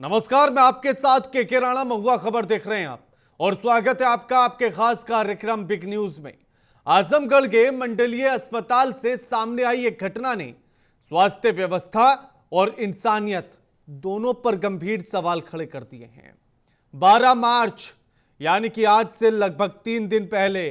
नमस्कार, मैं आपके साथ के राणा महुआ खबर देख रहे हैं आप और स्वागत है आपका आपके खास कार्यक्रम बिग न्यूज में। आजमगढ़ के मंडलीय अस्पताल से सामने आई एक घटना ने स्वास्थ्य व्यवस्था और इंसानियत दोनों पर गंभीर सवाल खड़े कर दिए हैं। 12 मार्च यानी कि आज से लगभग 3 दिन पहले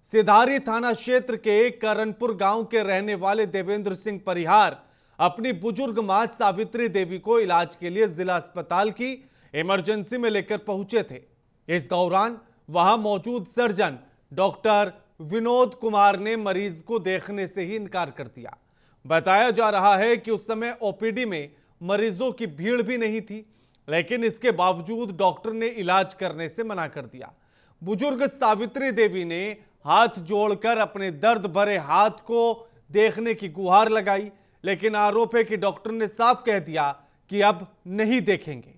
सिधारी थाना क्षेत्र के करनपुर गांव के रहने वाले देवेंद्र सिंह परिहार अपनी बुजुर्ग मां सावित्री देवी को इलाज के लिए जिला अस्पताल की इमरजेंसी में लेकर पहुंचे थे। इस दौरान वहां मौजूद सर्जन डॉक्टर विनोद कुमार ने मरीज को देखने से ही इनकार कर दिया। बताया जा रहा है कि उस समय ओपीडी में मरीजों की भीड़ भी नहीं थी, लेकिन इसके बावजूद डॉक्टर ने इलाज करने से मना कर दिया। बुजुर्ग सावित्री देवी ने हाथ जोड़कर अपने दर्द भरे हाथ को देखने की गुहार लगाई, लेकिन आरोप है कि डॉक्टर ने साफ कह दिया कि अब नहीं देखेंगे।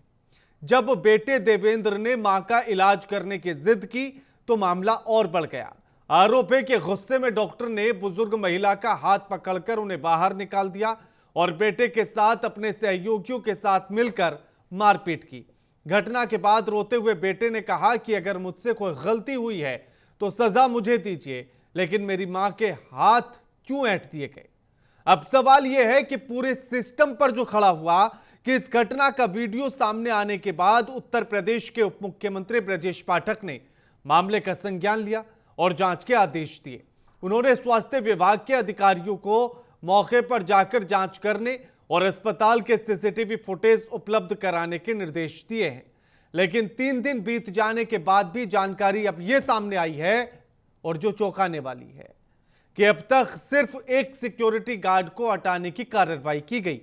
जब बेटे देवेंद्र ने मां का इलाज करने की जिद की तो मामला और बढ़ गया। आरोप है कि गुस्से में डॉक्टर ने बुजुर्ग महिला का हाथ पकड़कर उन्हें बाहर निकाल दिया और बेटे के साथ अपने सहयोगियों के साथ मिलकर मारपीट की। घटना के बाद रोते हुए बेटे ने कहा कि अगर मुझसे कोई गलती हुई है तो सजा मुझे दीजिए, लेकिन मेरी मां के हाथ क्यों ऐंठ दिए गए। अब सवाल यह है कि पूरे सिस्टम पर जो खड़ा हुआ कि इस घटना का वीडियो सामने आने के बाद उत्तर प्रदेश के उप मुख्यमंत्री ब्रजेश पाठक ने मामले का संज्ञान लिया और जांच के आदेश दिए। उन्होंने स्वास्थ्य विभाग के अधिकारियों को मौके पर जाकर जांच करने और अस्पताल के सीसीटीवी फुटेज उपलब्ध कराने के निर्देश दिए हैं। लेकिन 3 दिन बीत जाने के बाद भी जानकारी अब यह सामने आई है और जो चौंकाने वाली है कि अब तक सिर्फ एक सिक्योरिटी गार्ड को हटाने की कार्रवाई की गई।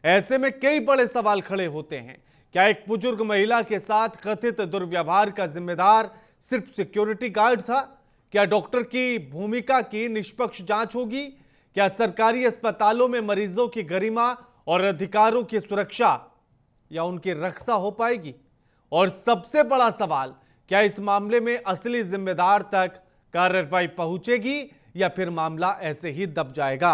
ऐसे में कई बड़े सवाल खड़े होते हैं। क्या एक बुजुर्ग महिला के साथ कथित दुर्व्यवहार का जिम्मेदार सिर्फ सिक्योरिटी गार्ड था? क्या डॉक्टर की भूमिका की निष्पक्ष जांच होगी? क्या सरकारी अस्पतालों में मरीजों की गरिमा और अधिकारों की सुरक्षा या उनकी रक्षा हो पाएगी? और सबसे बड़ा सवाल, क्या इस मामले में असली जिम्मेदार तक कार्रवाई पहुंचेगी या फिर मामला ऐसे ही दब जाएगा?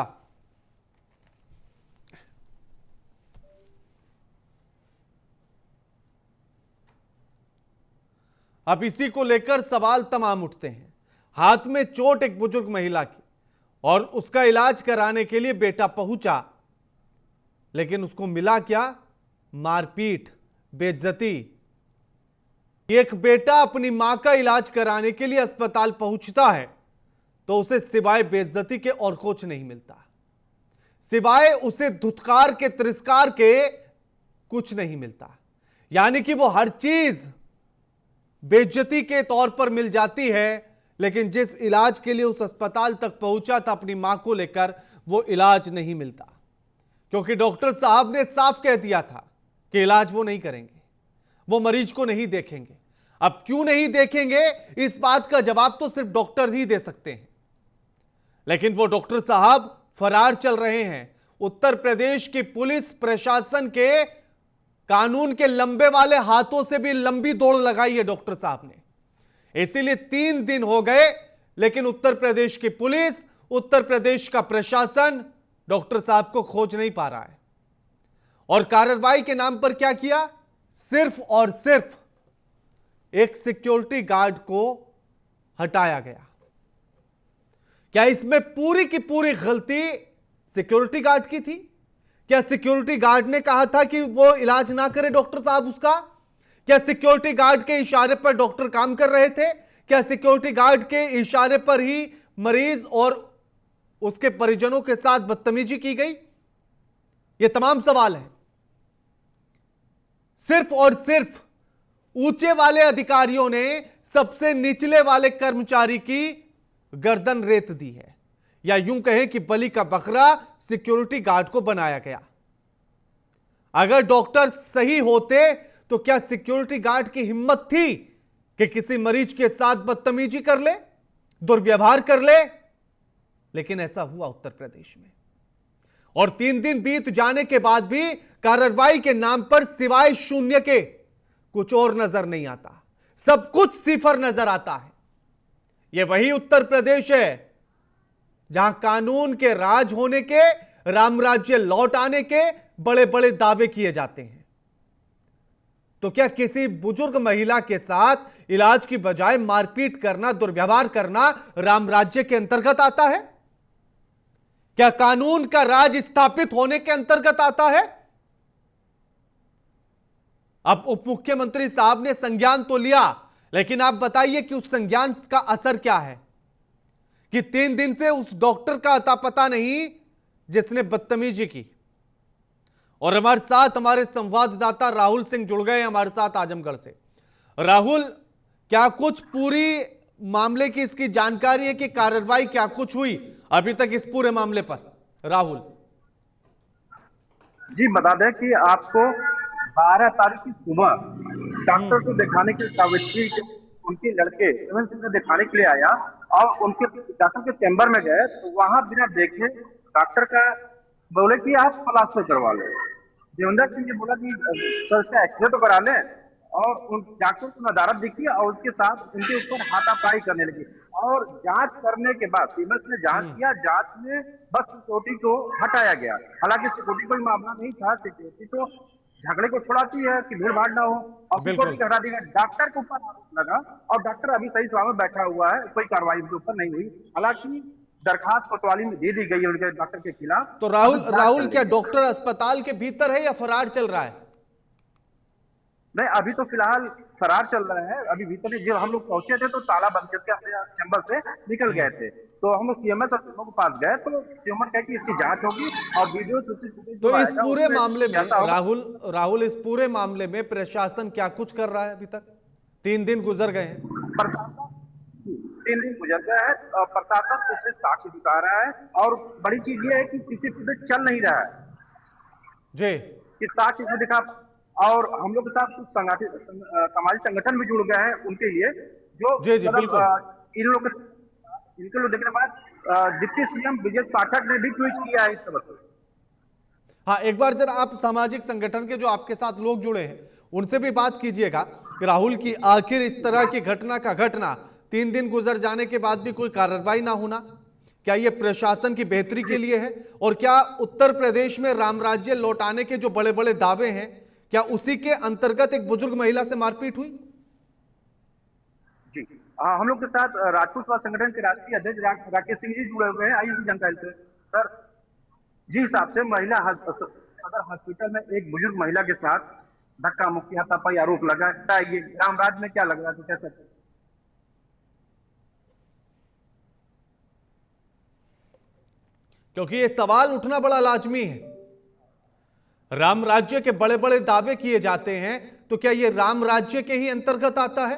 अब इसी को लेकर सवाल तमाम उठते हैं। हाथ में चोट एक बुजुर्ग महिला की और उसका इलाज कराने के लिए बेटा पहुंचा, लेकिन उसको मिला क्या? मारपीट, बेइज्जती। एक बेटा अपनी मां का इलाज कराने के लिए अस्पताल पहुंचता है तो उसे सिवाय बेइज्जती के और कुछ नहीं मिलता, सिवाय उसे धुतकार के, तिरस्कार के कुछ नहीं मिलता। यानी कि वो हर चीज बेइज्जती के तौर पर मिल जाती है, लेकिन जिस इलाज के लिए उस अस्पताल तक पहुंचा था अपनी मां को लेकर, वो इलाज नहीं मिलता, क्योंकि डॉक्टर साहब ने साफ कह दिया था कि इलाज वो नहीं करेंगे, वो मरीज को नहीं देखेंगे। अब क्यों नहीं देखेंगे, इस बात का जवाब तो सिर्फ डॉक्टर ही दे सकते हैं, लेकिन वो डॉक्टर साहब फरार चल रहे हैं। उत्तर प्रदेश की पुलिस प्रशासन के कानून के लंबे वाले हाथों से भी लंबी दौड़ लगाई है डॉक्टर साहब ने। इसीलिए 3 दिन हो गए, लेकिन उत्तर प्रदेश की पुलिस, उत्तर प्रदेश का प्रशासन डॉक्टर साहब को खोज नहीं पा रहा है। और कार्रवाई के नाम पर क्या किया? सिर्फ और सिर्फ एक सिक्योरिटी गार्ड को हटाया गया। क्या इसमें पूरी की पूरी गलती सिक्योरिटी गार्ड की थी? क्या सिक्योरिटी गार्ड ने कहा था कि वो इलाज ना करे डॉक्टर साहब उसका? क्या सिक्योरिटी गार्ड के इशारे पर डॉक्टर काम कर रहे थे? क्या सिक्योरिटी गार्ड के इशारे पर ही मरीज और उसके परिजनों के साथ बदतमीजी की गई? ये तमाम सवाल हैं। सिर्फ और सिर्फ ऊंचे वाले अधिकारियों ने सबसे निचले वाले कर्मचारी की गर्दन रेत दी है, या यूं कहें कि बलि का बकरा सिक्योरिटी गार्ड को बनाया गया। अगर डॉक्टर सही होते तो क्या सिक्योरिटी गार्ड की हिम्मत थी कि किसी मरीज के साथ बदतमीजी कर ले, दुर्व्यवहार कर ले? लेकिन ऐसा हुआ उत्तर प्रदेश में। और 3 दिन बीत जाने के बाद भी कार्रवाई के नाम पर सिवाय शून्य के कुछ और नजर नहीं आता। सब कुछ सिफर नजर आता है। यह वही उत्तर प्रदेश है जहां कानून के राज होने के, राम राज्य लौट आने के बड़े बड़े दावे किए जाते हैं, तो क्या किसी बुजुर्ग महिला के साथ इलाज की बजाय मारपीट करना, दुर्व्यवहार करना राम राज्य के अंतर्गत आता है? क्या कानून का राज स्थापित होने के अंतर्गत आता है? अब उप मुख्यमंत्री साहब ने संज्ञान तो लिया, लेकिन आप बताइए कि उस संज्ञान का असर क्या है कि 3 दिन से उस डॉक्टर का अता पता नहीं जिसने बदतमीजी की। और हमारे साथ हमारे संवाददाता राहुल सिंह जुड़ गए हमारे साथ आजमगढ़ से। राहुल, क्या कुछ पूरी मामले की इसकी जानकारी है कि कार्रवाई क्या कुछ हुई अभी तक इस पूरे मामले पर? राहुल जी, बता दें कि आपको 12 तारीख की सुबह डॉक्टर को दिखाने के सावित्री उनके लड़के हेमंत सिंह को दिखाने के लिए आया और उनके डॉक्टर के चैम्बर में गए तो वहां बिना देखे डॉक्टर का बोले कि आप प्लास्टर करवा लो। देवेंद्र सिंह ने बोला कि सर इसका एक्सरे तो करा लें और उन डॉक्टर को नदारत दिखी और उसके साथ उनके ऊपर हाथापाई करने लगी। और जांच करने के बाद सीएमएस ने जांच किया, जांच में बस सिक्योरिटी को हटाया गया। हालांकि सिक्योरिटी कोई मामला नहीं था, सिक्योरिटी तो झगड़े को छुड़ाती है कि भीड़ भाड़ ना हो और सिक्योरिटी को हटा दिया। डॉक्टर के ऊपर आरोप लगा और डॉक्टर अभी सही सलामत बैठा हुआ है, कोई कार्रवाई उनके ऊपर नहीं हुई। हालांकि दरखास्त कोतवाली में दे दी गई है उनके डॉक्टर के खिलाफ। तो राहुल क्या डॉक्टर अस्पताल के भीतर है या फरार चल रहा है? नहीं, अभी तो फिलहाल फरार चल रहे हैं। अभी भीतर जब हम लोग पहुंचे थे तो ताला बंद करके अपने चैम्बर से निकल गए थे। तो हम लोग सीएमएस और सीएमओ के पास गए तो सीएमओ कहे कि इसकी जांच होगी और वीडियो तो इस पूरे मामले में राहुल इस पूरे मामले में प्रशासन क्या कुछ कर रहा है? अभी तक 3 दिन गुजर गए हैं। प्रशासन 3 दिन गुजर गए हैं और प्रशासन इसमें साक्ष्य दिखा रहा है। और बड़ी चीज ये है कि सीसी फुटेज चल नहीं रहा है जी, कि साक्ष्य इसमें दिखा। और हम लोग के साथ कुछ सामाजिक संगठन भी जुड़ गए हैं उनके लिए जो जी बिल्कुल। इनके लोग देखने के बाद डिप्टी सीएम ब्रजेश पाठक ने भी ट्वीट किया है इस खबर को। हाँ, एक बार जरा आप सामाजिक संगठन के जो आपके साथ लोग जुड़े हैं उनसे भी बात कीजिएगा कि राहुल की आखिर इस तरह की घटना 3 दिन गुजर जाने के बाद भी कोई कार्रवाई ना होना, क्या यह प्रशासन की बेहतरी के लिए है? और क्या उत्तर प्रदेश में राम राज्य लौटाने के जो बड़े बड़े दावे हैं, क्या उसी के अंतर्गत एक बुजुर्ग महिला से मारपीट हुई? जी, हम लोग के साथ राजपूत स्वास्थ्य संगठन के राष्ट्रीय अध्यक्ष राकेश सिंह जी जुड़े हुए हैं। आइए जानकारी से सर जी हिसाब से महिला सदर हॉस्पिटल में एक बुजुर्ग महिला के साथ धक्का मुक्की हाथापाई आरोप लगा है। ये रामराज में क्या लग रहा है, तो कैसे? क्योंकि यह सवाल उठना बड़ा लाजमी है। राम राज्य के बड़े बड़े दावे किए जाते हैं, तो क्या यह राम राज्य के ही अंतर्गत आता है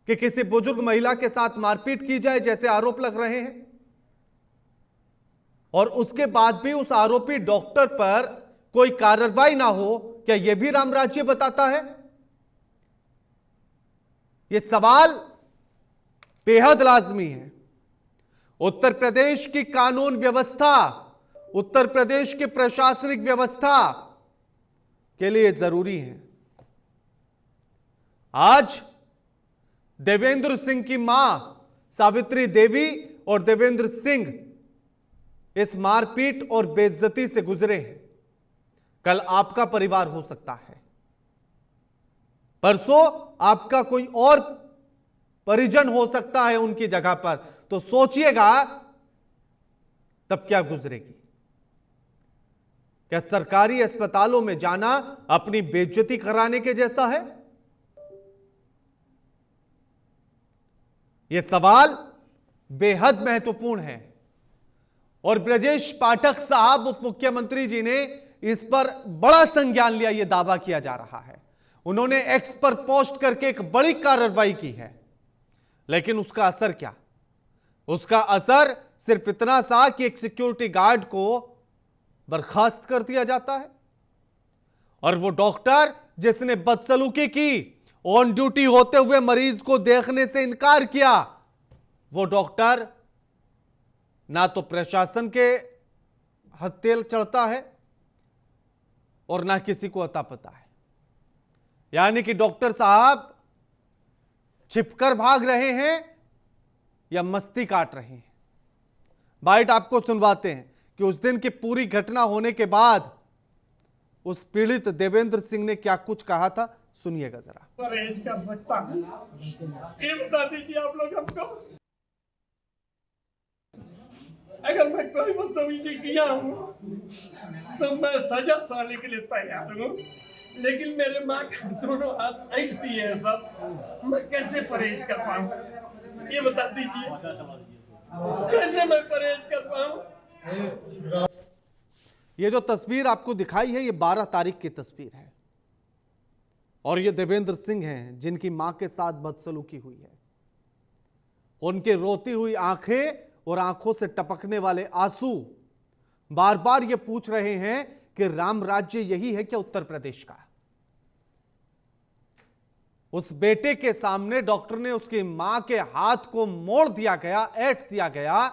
कि किसी बुजुर्ग महिला के साथ मारपीट की जाए जैसे आरोप लग रहे हैं? और उसके बाद भी उस आरोपी डॉक्टर पर कोई कार्रवाई ना हो, क्या यह भी राम राज्य बताता है? यह सवाल बेहद लाजमी है। उत्तर प्रदेश की कानून व्यवस्था, उत्तर प्रदेश की प्रशासनिक व्यवस्था के लिए जरूरी है। आज देवेंद्र सिंह की मां सावित्री देवी और देवेंद्र सिंह इस मारपीट और बेइज्जती से गुजरे हैं। कल आपका परिवार हो सकता है, परसों आपका कोई और परिजन हो सकता है उनकी जगह पर। तो सोचिएगा तब क्या गुजरेगी। क्या सरकारी अस्पतालों में जाना अपनी बेइज्जती कराने के जैसा है? यह सवाल बेहद महत्वपूर्ण है और ब्रजेश पाठक साहब उप मुख्यमंत्री जी ने इस पर बड़ा संज्ञान लिया, यह दावा किया जा रहा है। उन्होंने एक्स पर पोस्ट करके एक बड़ी कार्रवाई की है, लेकिन उसका असर क्या? उसका असर सिर्फ इतना सा कि एक सिक्योरिटी गार्ड को बर्खास्त कर दिया जाता है और वो डॉक्टर जिसने बदसलूकी की, ऑन ड्यूटी होते हुए मरीज को देखने से इनकार किया, वो डॉक्टर ना तो प्रशासन के हत्थेल चढ़ता है और ना किसी को अता पता है। यानी कि डॉक्टर साहब छिपकर भाग रहे हैं या मस्ती काट रहे हैं। बाइट आपको सुनवाते हैं कि उस दिन की पूरी घटना होने के बाद उस पीड़ित देवेंद्र सिंह ने क्या कुछ कहा था, सुनिएगा जरा। परहेज कर सकता है, ये बता दीजिए आप लोग हमको। अगर मैं कोई बदतमीजी किया हूँ तो मैं सजा साले के लिए तैयार हूँ, लेकिन मेरे माँ के दोनों हाथ ऐंठती है सब, मैं कैसे परहेज कर पाऊँ? ये बता दीजिए, कैसे मैं परहेज कर पाऊँ? ये जो तस्वीर आपको दिखाई है, ये 12 तारीख की तस्वीर है और ये देवेंद्र सिंह हैं जिनकी मां के साथ बदसलूकी हुई है। उनके रोती हुई आंखें और आंखों से टपकने वाले आंसू बार बार ये पूछ रहे हैं कि राम राज्य यही है क्या उत्तर प्रदेश का? उस बेटे के सामने डॉक्टर ने उसकी मां के हाथ को मोड़ दिया गया, ऐंठ दिया गया,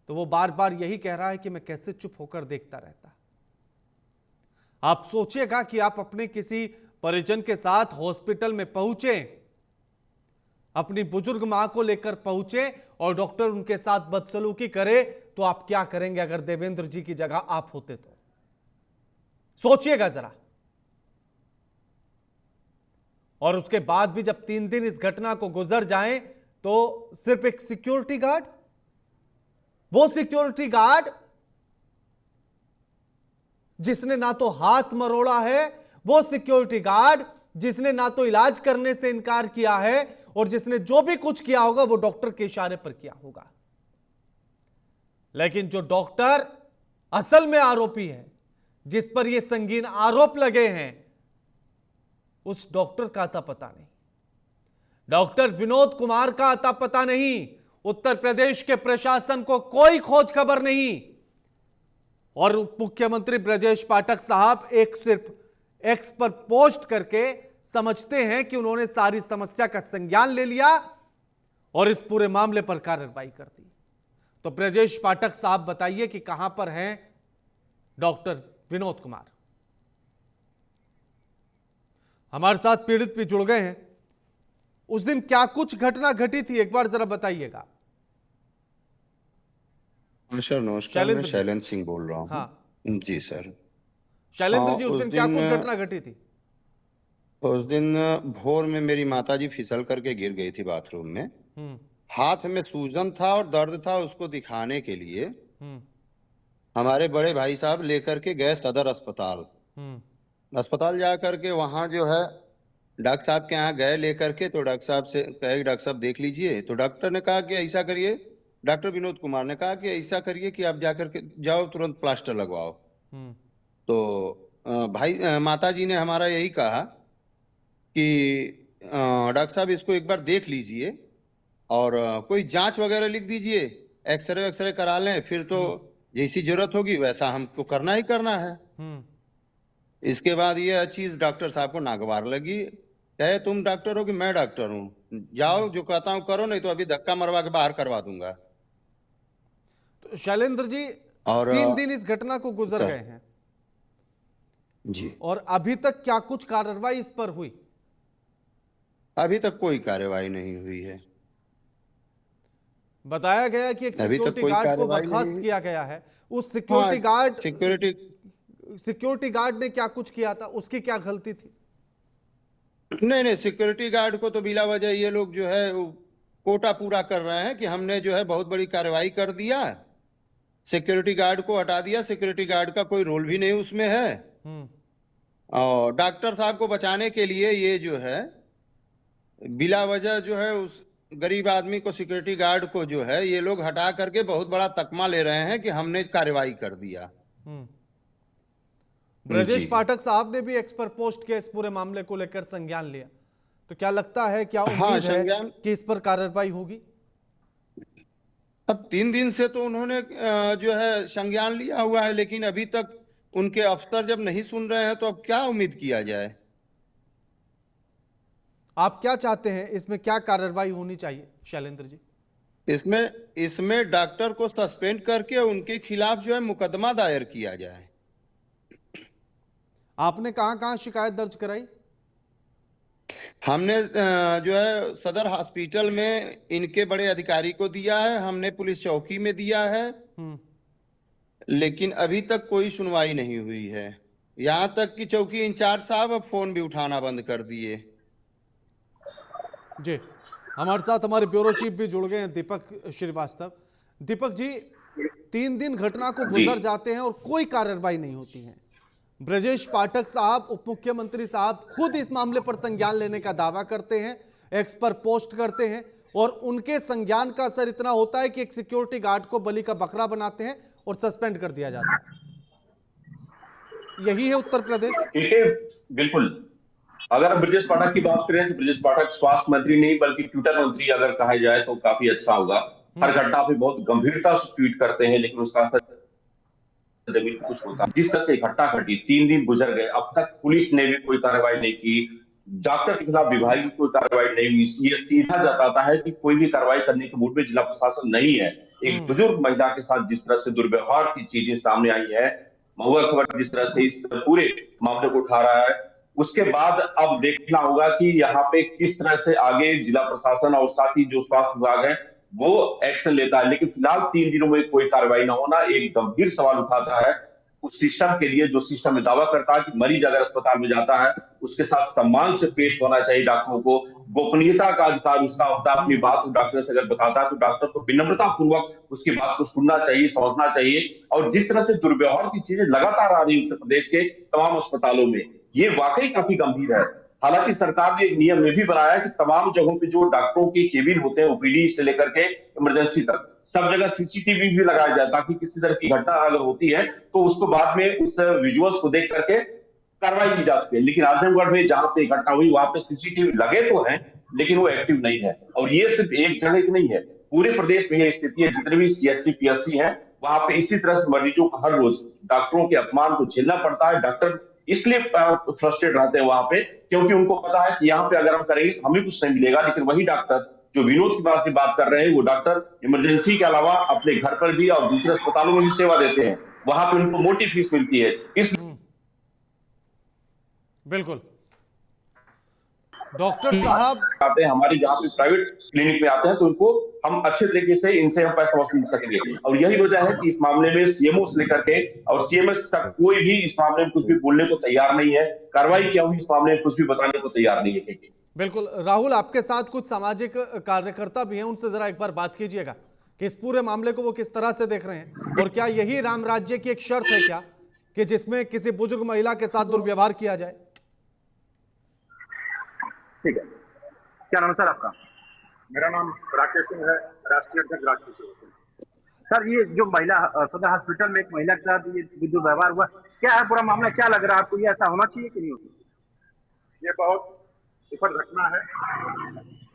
तो वो बार बार यही कह रहा है कि मैं कैसे चुप होकर देखता रहता। आप सोचिएगा कि आप अपने किसी परिजन के साथ हॉस्पिटल में पहुंचे, अपनी बुजुर्ग मां को लेकर पहुंचे और डॉक्टर उनके साथ बदसलूकी करे, तो आप क्या करेंगे? अगर देवेंद्र जी की जगह आप होते तो सोचिएगा जरा। और उसके बाद भी जब 3 दिन इस घटना को गुजर जाएं, तो सिर्फ एक सिक्योरिटी गार्ड, वो सिक्योरिटी गार्ड जिसने ना तो हाथ मरोड़ा है, वो सिक्योरिटी गार्ड जिसने ना तो इलाज करने से इनकार किया है, और जिसने जो भी कुछ किया होगा वो डॉक्टर के इशारे पर किया होगा। लेकिन जो डॉक्टर असल में आरोपी है, जिस पर ये संगीन आरोप लगे हैं, उस डॉक्टर का अता पता नहीं, डॉक्टर विनोद कुमार का अता पता नहीं, उत्तर प्रदेश के प्रशासन को कोई खोज खबर नहीं। और मुख्यमंत्री ब्रजेश पाठक साहब एक सिर्फ एक्स पर पोस्ट करके समझते हैं कि उन्होंने सारी समस्या का संज्ञान ले लिया और इस पूरे मामले पर कार्रवाई कर दी। तो ब्रजेश पाठक साहब बताइए कि कहां पर हैं डॉक्टर विनोद कुमार? हमारे साथ पीड़ित भी जुड़ गए हैं। उस दिन क्या कुछ घटना घटी थी, एक बार जरा बताइएगा। सर नमस्कार, मैं शैलेंद्र सिंह बोल रहा हूँ। हाँ जी सर। शैलेंद्र जी, उस दिन क्या कुछ घटना घटी थी? उस दिन भोर में मेरी माताजी फिसल करके गिर गई थी बाथरूम में। हाथ में सूजन था और दर्द था, उसको दिखाने के लिए हमारे बड़े भाई साहब लेकर के गए सदर अस्पताल। अस्पताल जा करके वहां जो है डॉक्टर साहब के यहाँ गए लेकर के, तो डॉक्टर साहब से कहे डॉक्टर साहब देख लीजिए। तो डॉक्टर ने कहा कि ऐसा करिए, डॉक्टर विनोद कुमार ने कहा कि ऐसा करिए कि आप जाकर के जाओ तुरंत प्लास्टर लगवाओ। तो माता जी ने हमारा यही कहा कि डॉक्टर साहब इसको एक बार देख लीजिए और कोई जांच वगैरह लिख दीजिए, एक्सरे करा लें, फिर तो जैसी जरूरत होगी वैसा हमको करना ही करना है। इसके बाद ये चीज डॉक्टर साहब को नागवार लगी। कहे तुम डॉक्टर हो कि मैं डॉक्टर हूँ, जाओ जो कहता हूँ करो, नहीं तो अभी धक्का मरवा के बाहर करवा दूंगा। तो शैलेंद्र जी, और 3 दिन इस घटना को गुजर गए हैं जी, और अभी तक क्या कुछ कार्रवाई इस पर हुई? अभी तक कोई कार्रवाई नहीं हुई है। बताया गया कि एक सिक्योरिटी गार्ड को बर्खास्त किया गया है। उस सिक्योरिटी गार्ड ने क्या कुछ किया था? उसकी क्या गलती थी? नहीं, सिक्योरिटी गार्ड को तो बिला वजह ये लोग जो है कोटा पूरा कर रहे हैं कि हमने जो है बहुत बड़ी कार्रवाई कर दिया, सिक्योरिटी गार्ड को हटा दिया। सिक्योरिटी गार्ड का कोई रोल भी नहीं उसमें है। और डॉक्टर साहब को बचाने के लिए ये जो है बिला वजह जो है उस गरीब आदमी को, सिक्योरिटी गार्ड को जो है ये लोग हटा करके बहुत बड़ा तकमा ले रहे हैं कि हमने कार्रवाई कर दिया। ब्रजेश पाठक साहब ने भी एक्स पर पोस्ट किया, इस पूरे मामले को लेकर संज्ञान लिया। तो क्या लगता है, क्या उम्मीद है कि इस पर कार्रवाई होगी? अब 3 दिन से तो उन्होंने जो है संज्ञान लिया हुआ है, लेकिन अभी तक उनके अफसर जब नहीं सुन रहे हैं तो अब क्या उम्मीद किया जाए? आप क्या चाहते हैं, इसमें क्या कार्रवाई होनी चाहिए शैलेंद्र जी? इसमें डॉक्टर को सस्पेंड करके उनके खिलाफ जो है मुकदमा दायर किया जाए। आपने कहां-कहां शिकायत दर्ज कराई? हमने जो है सदर हॉस्पिटल में इनके बड़े अधिकारी को दिया है, हमने पुलिस चौकी में दिया है, लेकिन अभी तक कोई सुनवाई नहीं हुई है। यहाँ तक कि चौकी इंचार्ज साहब अब फोन भी उठाना बंद कर दिए। जी, हमारे साथ हमारे ब्यूरो चीफ भी जुड़ गए हैं, दीपक श्रीवास्तव। दीपक जी, 3 दिन घटना को गुजर जाते हैं और कोई कार्रवाई नहीं होती है। ब्रजेश पाठक साहब, उप मुख्यमंत्री साहब, खुद इस मामले पर संज्ञान लेने का दावा करते हैं, एक्स पर पोस्ट करते हैं, और उनके संज्ञान का असर इतना होता है कि एक सिक्योरिटी गार्ड को बलि का बकरा बनाते हैं और सस्पेंड कर दिया जाता है। यही है उत्तर प्रदेश। ठीक है, बिल्कुल। अगर हम ब्रजेश पाठक की बात करें तो ब्रजेश पाठक स्वास्थ्य मंत्री नहीं बल्कि ट्विटर मंत्री अगर कहा जाए तो काफी अच्छा होगा। हर घटना पे बहुत गंभीरता से ट्वीट करते हैं, लेकिन उसका असर जमीन पर कुछ होता है। जिस तरह से घटना घटी, 3 दिन गुजर गए, अब तक पुलिस ने भी कोई कार्रवाई नहीं की, डॉक्टर के खिलाफ विभाग की कोई कार्रवाई नहीं हुई। ये सीधा जताता है कि कोई भी कार्रवाई करने के मूड में जिला प्रशासन नहीं है। एक बुजुर्ग महिला के साथ जिस तरह से दुर्व्यवहार की चीजें सामने आई है, महुआ खबर जिस तरह से इस पूरे मामले को उठा रहा है, उसके बाद अब देखना होगा कि यहाँ पे किस तरह से आगे जिला प्रशासन और साथ ही जो स्वास्थ्य विभाग है वो एक्शन लेता है। लेकिन फिलहाल 3 दिनों में कोई कार्रवाई न होना एक गंभीर सवाल उठाता है उस सिस्टम के लिए, जो सिस्टम में दावा करता है कि मरीज अगर अस्पताल में जाता है उसके साथ सम्मान से पेश होना चाहिए। डॉक्टरों को गोपनीयता का अधिकार उसका होता है, अपनी बात डॉक्टर से अगर बताता है तो डॉक्टर को विनम्रता पूर्वक उसकी बात को सुनना चाहिए, समझना चाहिए। और जिस तरह से दुर्व्यवहार की चीजें लगातार आ रही उत्तर प्रदेश के तमाम अस्पतालों में, ये वाकई काफी गंभीर है। हालांकि सरकार ने एक नियम में भी बनाया कि तमाम जगहों पे जो डॉक्टरों के केबिन होते हैं, ओपीडी से लेकर के इमरजेंसी तक, सब जगह सीसीटीवी भी लगाया जाए ताकि किसी तरह की घटना अगर होती है तो उसको बाद में उस विजुअल्स को देख करके कार्रवाई की जा सके। लेकिन आजमगढ़ में जहां पे घटना हुई वहां पे सीसीटीवी लगे तो हैं लेकिन वो एक्टिव नहीं है। और ये सिर्फ एक जगह की नहीं है, पूरे प्रदेश में ये स्थिति है। जितने भी सीएचसी पीएचसी हैं वहां पे इसी तरह से मरीजों को हर रोज डॉक्टरों के अपमान को झेलना पड़ता है। डॉक्टर इसलिए फ्रस्ट्रेट रहते हैं वहां पे क्योंकि उनको पता है कि यहाँ पे अगर हम करेंगे तो हमें कुछ नहीं मिलेगा। लेकिन वही डॉक्टर जो विनोद की बात कर रहे हैं, वो डॉक्टर इमरजेंसी के अलावा अपने घर पर भी और दूसरे अस्पतालों में भी सेवा देते हैं, वहां पे उनको मोटी फीस मिलती है। इस बिल्कुल डॉक्टर साहब आते हैं हमारी जहाँ पे प्राइवेट क्लिनिक में आते हैं तो उनको हम अच्छे तरीके से इनसे हम पैसा वसूल सकेंगे। और यही वजह है कि इस मामले में सीएमओ से लेकर के और सीएमएस तक कोई भी इस मामले में कुछ भी बोलने को तैयार नहीं है। कार्रवाई क्या हुई इस मामले में कुछ भी बताने को तैयार नहीं है। बिल्कुल राहुल, आपके साथ कुछ सामाजिक कार्यकर्ता भी हैं, उनसे जरा एक बार बात कीजिएगा कि इस पूरे मामले को वो किस तरह से देख रहे हैं, और क्या यही राम राज्य की एक शर्त है क्या कि जिसमें किसी बुजुर्ग महिला के साथ दुर्व्यवहार किया जाए। ठीक है, क्या नाम है सर आपका? मेरा नाम राकेश सिंह है, राष्ट्रीय अध्यक्ष राष्ट्रीय सेवा संघ। सर, ये जो महिला सदर हॉस्पिटल में एक महिला के साथ ये दुर्व्यवहार हुआ, क्या है पूरा मामला? क्या लग रहा है आपको, ये ऐसा होना चाहिए कि नहीं होना? ये बहुत दुखद घटना है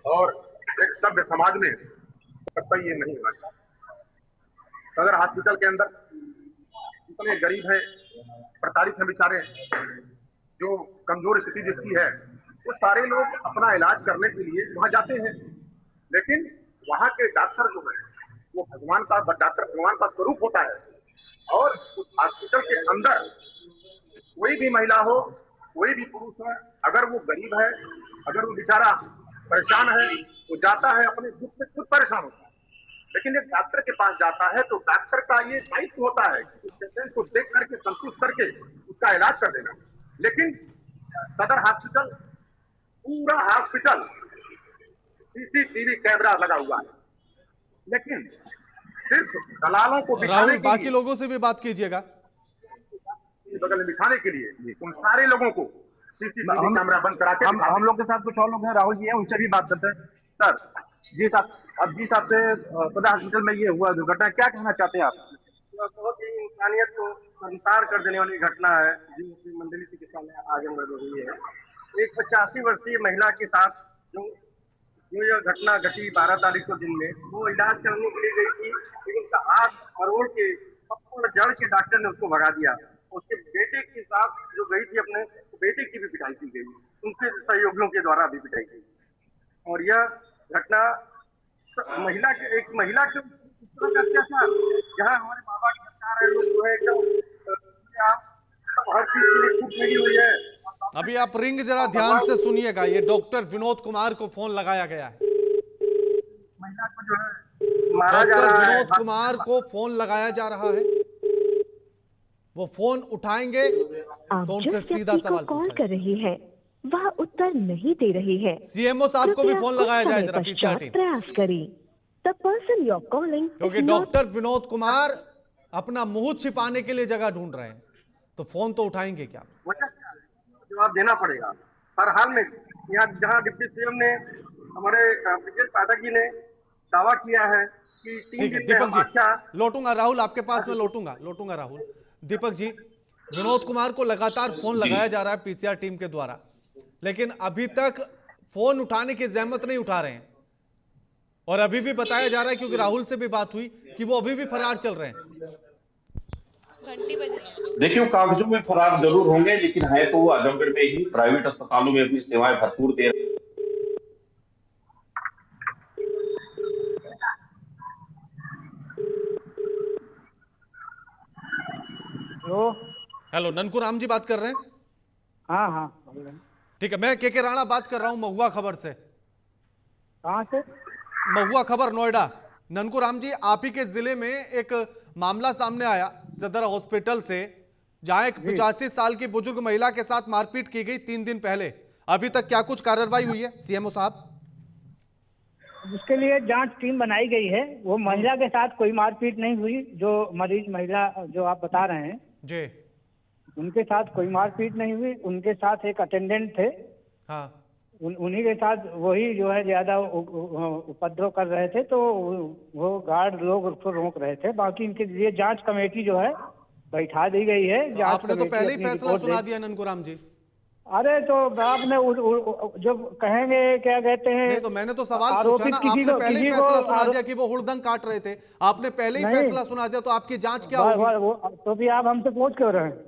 और एक सभ्य समाज में कतई ये नहीं होना चाहिए। सदर हॉस्पिटल के अंदर इतने गरीब है, प्रताड़ित है बेचारे, जो कमजोर स्थिति जिसकी है, वो सारे लोग अपना इलाज करने के लिए वहां जाते हैं। लेकिन वहां के डॉक्टर जो है वो भगवान का स्वरूप होता है। और उस हॉस्पिटल के अंदर कोई भी महिला हो, कोई भी पुरुष है, अगर वो गरीब है, अगर वो बेचारा परेशान है, वो जाता है अपने दुख से खुद परेशान होता है। लेकिन एक डॉक्टर के पास जाता है तो डॉक्टर का ये दायित्व होता है कि उस पेशेंट को देख करके संतुष्ट करके उसका इलाज कर देना। लेकिन सदर हॉस्पिटल, पूरा हॉस्पिटल सीसीटीवी कैमरा लगा हुआ है, लेकिन सिर्फ दलालों को राहुल, बाकी लोगों से भी बात कीजिएगा, बगल में बिठाने के लिए उन सारे लोगों को सीसीटीवी कैमरा बंद करा के हम लोग के साथ कुछ और लोग हैं, राहुल जी हैं, उनसे भी बात करते हैं। सर जी साहब, अब जी साहब से सदर हॉस्पिटल में ये हुआ दुर्घटना, क्या कहना चाहते हैं आप? बहुत ही इंसानियत को संसार कर देने वाली घटना है जो मंडली चिकित्सालय आजमगढ़ में हुई है। एक 85 वर्षीय महिला के साथ जो यह घटना घटी 12 तारीख को दिन में, वो इलाज करने के लिए गई थी, लेकिन उसका हाथ मरोड़ के जड़ के डॉक्टर ने उसको भगा दिया। उसके बेटे के साथ जो गई थी अपने, बेटे की भी पिटाई की गई, उनके सहयोगियों के द्वारा भी पिटाई की। और यह घटना एक महिला के अत्याचार, जहाँ हमारे बाबा की सरकार है, लोग जो है एकदम हर चीज के लिए खूब लगी हुई है। अभी आप रिंग जरा ध्यान से सुनिएगा, ये डॉक्टर विनोद कुमार को फोन लगाया गया है। महिला को जो है मारा जा रहा है, डॉक्टर विनोद कुमार को फोन लगाया जा रहा है, वो फोन उठाएंगे आप तो उनसे जिस सीधा व्यक्ति को सवाल कॉल पूछा कर रही है वह उत्तर नहीं दे रही है। सीएमओ साहब को भी कृपया फोन कुछ लगाया जाए समय जरा पीसीआर पश्चात टीम, प्रयास करें। The person you are calling क्योंकि डॉक्टर विनोद कुमार अपना मुंह छिपाने के लिए जगह ढूंढ रहे हैं, तो फोन तो उठाएंगे क्या? वजह क्या है जवाब देना पड़ेगा। हर हाल में यहाँ जहाँ डिप्टी सीएम ने हमारे ब्रजेश पाठक जी ने दावा किया है कि 3 ठीक है दिन में दीपक हम जी, अच्छा लौटूंगा राहुल आपके पास में, लौटूंगा राहुल। दीपक जी, विनोद कुमार को लगातार फोन जी। लगाया जा रहा है पीसीआर टीम के द्वारा, लेकिन अभी तक फोन उठाने की जहमत नहीं उठा रहे हैं, और अभी भी बताया जा रहा है, क्योंकि राहुल से भी बात हुई, कि वो अभी भी फरार चल रहे हैं। देखिए, वो कागजों में फरार जरूर होंगे, लेकिन है तो वो आजमगढ़ में ही प्राइवेट अस्पतालों में अपनी सेवाएं भरपूर दे रहे हैं। हेलो, ननकू राम जी बात कर रहे हैं? हाँ हाँ, ठीक है, मैं के राणा बात कर रहा हूं महुआ खबर से। कहाँ से? महुआ खबर, नोएडा। ननकू राम जी, आप ही के जिले में एक मामला सामने आया सदर हॉस्पिटल से, जहां एक 85 साल की बुजुर्ग महिला के साथ मारपीट की गई 3 दिन पहले। अभी तक क्या कुछ कार्रवाई हुई है सीएमओ साहब? उसके लिए जांच टीम बनाई गई है। वो महिला के साथ कोई मारपीट नहीं हुई, जो मरीज महिला जो आप बता रहे हैं जी, उनके साथ कोई मारपीट नहीं हुई। उनके साथ एक अटेंडेंट थे, हाँ, उन्हीं के साथ वही जो है ज्यादा उपद्रव कर रहे थे, तो वो गार्ड लोग उसको रोक रहे थे। बाकी इनके लिए जांच कमेटी जो है बैठा दी गई है। तो जांच आपने तो कमेटी पहले ही अपनी फैसला रिपोर्ट सुना दे- दिया ननकू राम जी। अरे तो आपने जब कहेंगे क्या कहते हैं, नहीं तो मैंने तो सवाल पूछा आरोपित ना, किसी आपने को पहले ही किसी को फैसला सुना आरोप- दिया कि वो हुड़दंग काट रहे थे। आपने पहले ही नहीं। फैसला सुना दिया, तो आपकी जांच क्या होगी? तो भी आप हमसे पूछ क्यों रहे हैं?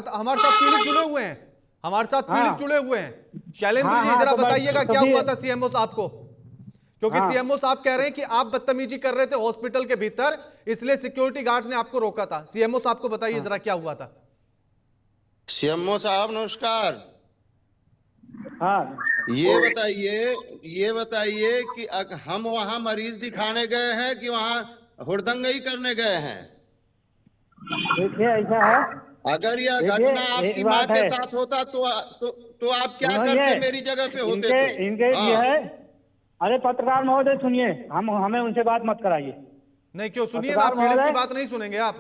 हमारे साथ पीड़ित जुड़े हुए हैं, हमारे साथ हाँ। पीड़ित जुड़े हुए हैं। शैलेंद्र हाँ, जी, हाँ, जरा तो बताइएगा तो क्या भी- हुआ था सीएमओ साहब को, क्योंकि हाँ। सीएमओ साहब कह रहे हैं कि आप बदतमीजी कर रहे थे हॉस्पिटल के भीतर, इसलिए सिक्योरिटी गार्ड ने आपको रोका था। सीएमओ साहब को बताइए जरा क्या हुआ था। सीएमओ साहब नमस्कार। हाँ, ये बताइए कि हम वहां मरीज दिखाने गए हैं कि वहां हुड़दंगई करने गए हैं? देखिए ऐसा है, अगर यह देखिए, घटना आपकी एक माँ बात के है। साथ होता तो आप क्या सुनिए, करते मेरी जगह पे होते तो? इनके हाँ। ये है। अरे पत्रकार महोदय सुनिए, हमें उनसे बात मत कराइए। नहीं क्यों, सुनिए ना, पत्रकार पीड़ित की महोदय। बात नहीं सुनेंगे आप?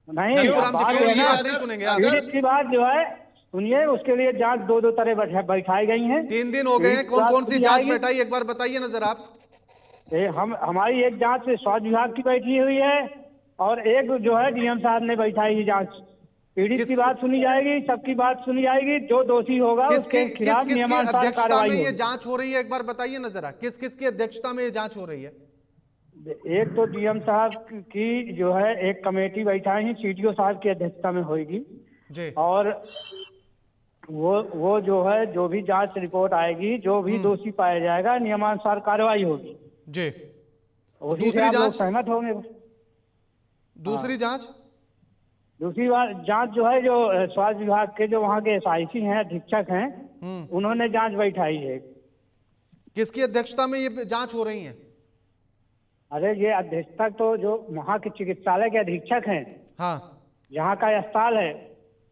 नहीं, ननकू राम जी, बात क्यों ये ये है बात ना, नहीं सुनेंगे आप? पीड़ित की बात जो है सुनिए, उसके लिए जांच दो तरह बैठाई गई हैं। 3 दिन हो गए हैं, पीड़ित कौन कौन सी की जांच जाएगी। बैठाई, एक बार बताइए नजर आप। हमारी एक जांच स्वास्थ्य विभाग की बैठी हुई है, और एक जो है डीएम साहब ने बैठाई है जांच। पीड़ित की बात सुनी जाएगी, सबकी बात सुनी जाएगी, जो दोषी होगा उसके खिलाफ नियमानुसार अध्यक्षता कार्रवाई में ये होगी। जांच हो रही है, एक बार बताइए ना जरा, किस किस की अध्यक्षता में ये जांच हो रही है? एक तो डीएम साहब की जो है एक कमेटी बैठाई है, सीटीओ साहब की अध्यक्षता में होगी, जी, और वो जो है जो भी जांच रिपोर्ट आएगी, जो भी दोषी पाया जाएगा नियमानुसार कार्रवाई होगी। जी। उसी से दूसरी आप लोग जांच? सहमत होंगे। दूसरी जांच? दूसरी बात जांच जो है, जो स्वास्थ्य विभाग के जो वहाँ के एसआईसी हैं, अधीक्षक हैं, उन्होंने जांच बैठाई है। किसकी अध्यक्षता में ये जांच हो रही है? अरे ये अधीक्षक तो जो वहाँ के चिकित्सालय के अधीक्षक हैं, हाँ जहाँ का अस्पताल है,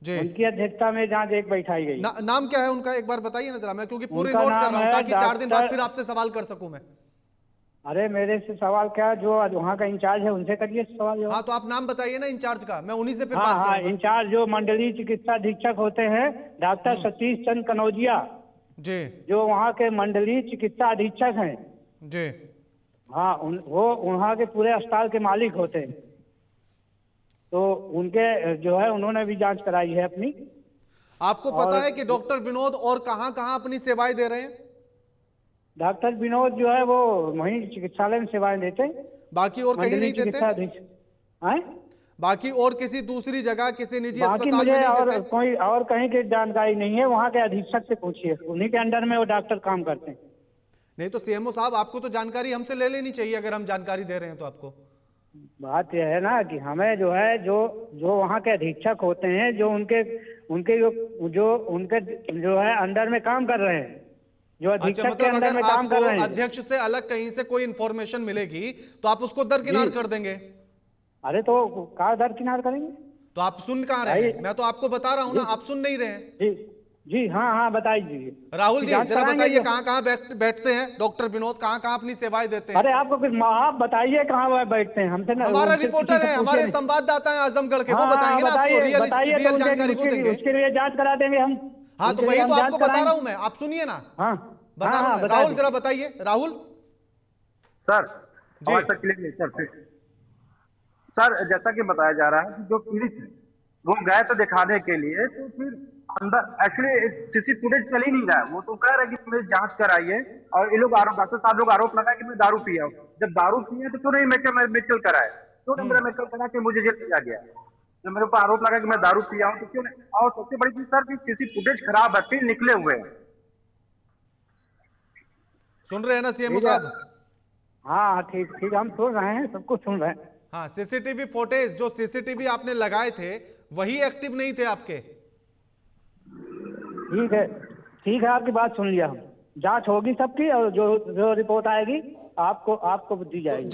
जी। उनकी अध्यक्षता में जांच एक बैठाई गई। नाम क्या है उनका, एक बार बताइए ना जरा, मैं क्योंकि पूरी उनका नोट कर नाम रहा हूँ है ताकि 4 दिन बाद डॉक्टर- फिर आपसे सवाल कर सकूं मैं। अरे मेरे से सवाल क्या, जो वहाँ का इंचार्ज है उनसे करिए सवाल। हाँ तो आप नाम बताइए ना इंचार्ज का, मैं उन्हीं से फिर हाँ बात हाँ, करूंगा। इंचार्ज जो मंडलीय चिकित्सा अधीक्षक होते हैं, डॉक्टर सतीश चंद्र कनौजिया, जी जो वहाँ के मंडलीय चिकित्सा अधीक्षक हैं। जी, हाँ, वो वहाँ के पूरे अस्पताल के मालिक होते हैं। तो उनके जो है उन्होंने भी जांच कराई है अपनी। आपको पता है कि डॉक्टर विनोद और कहाँ कहाँ अपनी सेवाएं दे रहे हैं? डॉक्टर विनोद जो है वो वहीं चिकित्सालय में सेवाएं देते हैं। बाकी और कहीं मंडलीय नहीं चिकित्सा देते? अधीक्षक हैं? बाकी और किसी दूसरी जगह, किसी निजी बाकी अस्पताल मुझे में नहीं और देते? कोई और कहीं की जानकारी नहीं है। वहाँ के अधीक्षक से पूछिए, उन्हीं के अंडर में वो डॉक्टर काम करते हैं। नहीं तो सीएमओ साहब, आपको तो जानकारी हमसे ले लेनी चाहिए, अगर हम जानकारी दे रहे हैं तो आपको। बात यह है ना कि हमें जो है जो वहाँ के अधीक्षक होते हैं, जो उनके जो है अंडर में काम कर रहे हैं, जो अच्छा, अधीक्षक के मतलब अंडर अगर में काम कर रहे आपको हैं। अध्यक्ष से अलग कहीं से कोई इंफॉर्मेशन मिलेगी तो आप उसको दरकिनार जी। कर देंगे? अरे तो कहाँ दरकिनार करेंगे? तो आप सुन कहाँ रहे हैं? मैं तो आपको बता रहा हूँ ना, आप सुन नहीं रहे हैं। जी जी, हाँ बताइए राहुल जी जांच जरा कराएंगे बताइए क्या? कहाँ कहाँ बैठते हैं डॉक्टर विनोद, कहाँ कहाँ अपनी सेवाएं देते हैं? अरे आपको कुछ आप बताइए कहाँ वह बैठते हैं, हमसे ना हमारा उनसे रिपोर्टर किसी है, से हमारे पूछे नहीं। संवाददाता हैं आजमगढ़ के, वो हाँ, बताएंगे ना आपको, बताइए बताइए, तो रियल जानकारी वो देंगे। उसके लिए जांच करा देंगे हम। हाँ तो उसके लिए वही हम तो जांच आपको बता कराएंगे। रहा हूं मैं, आप सुनिए ना, हाँ बता रहा हूं मैं। बता राहुल दीजिए। जरा बताइए, राहुल सर जी। आवाज तक क्लियर नहीं सर, फिर सर जैसा कि बताया जा रहा है कि जो पीड़ित है वो गए तो दिखाने के लिए, तो फिर अंदर एक्चुअली सीसी फुटेज चल ही नहीं रहा है। वो तो कह रहे हैं कि मेरी जांच कराइए, और ये लोग आरोप, डॉक्टर साहब लोग आरोप लगाए कि मैं दारू पिया हूं। जब दारू पिए तो क्यों नहीं मेडिकल कराए, क्यों नहीं मेरा मेडिकल करा के मुझे जेल भेजा गया? जब मेरे ऊपर आरोप लगा कि मैं दारू पिया हूं तो क्यों नहीं? और सबसे बड़ी चीज सर कि सीसी फुटेज खराब है, फिर निकले हुए हैं। सुन रहे हैं ना सीएमओ ठीक है। साहब? हाँ ठीक ठीक, हम सुन रहे हैं, सब कुछ सुन रहे हैं। हाँ, सीसीटीवी फुटेज, जो सीसीटीवी आपने लगाए थे वही एक्टिव नहीं थे आपके। ठीक है, आपकी बात सुन लिया हम। जांच होगी सबकी, और जो जो रिपोर्ट आएगी आपको दी जाएगी।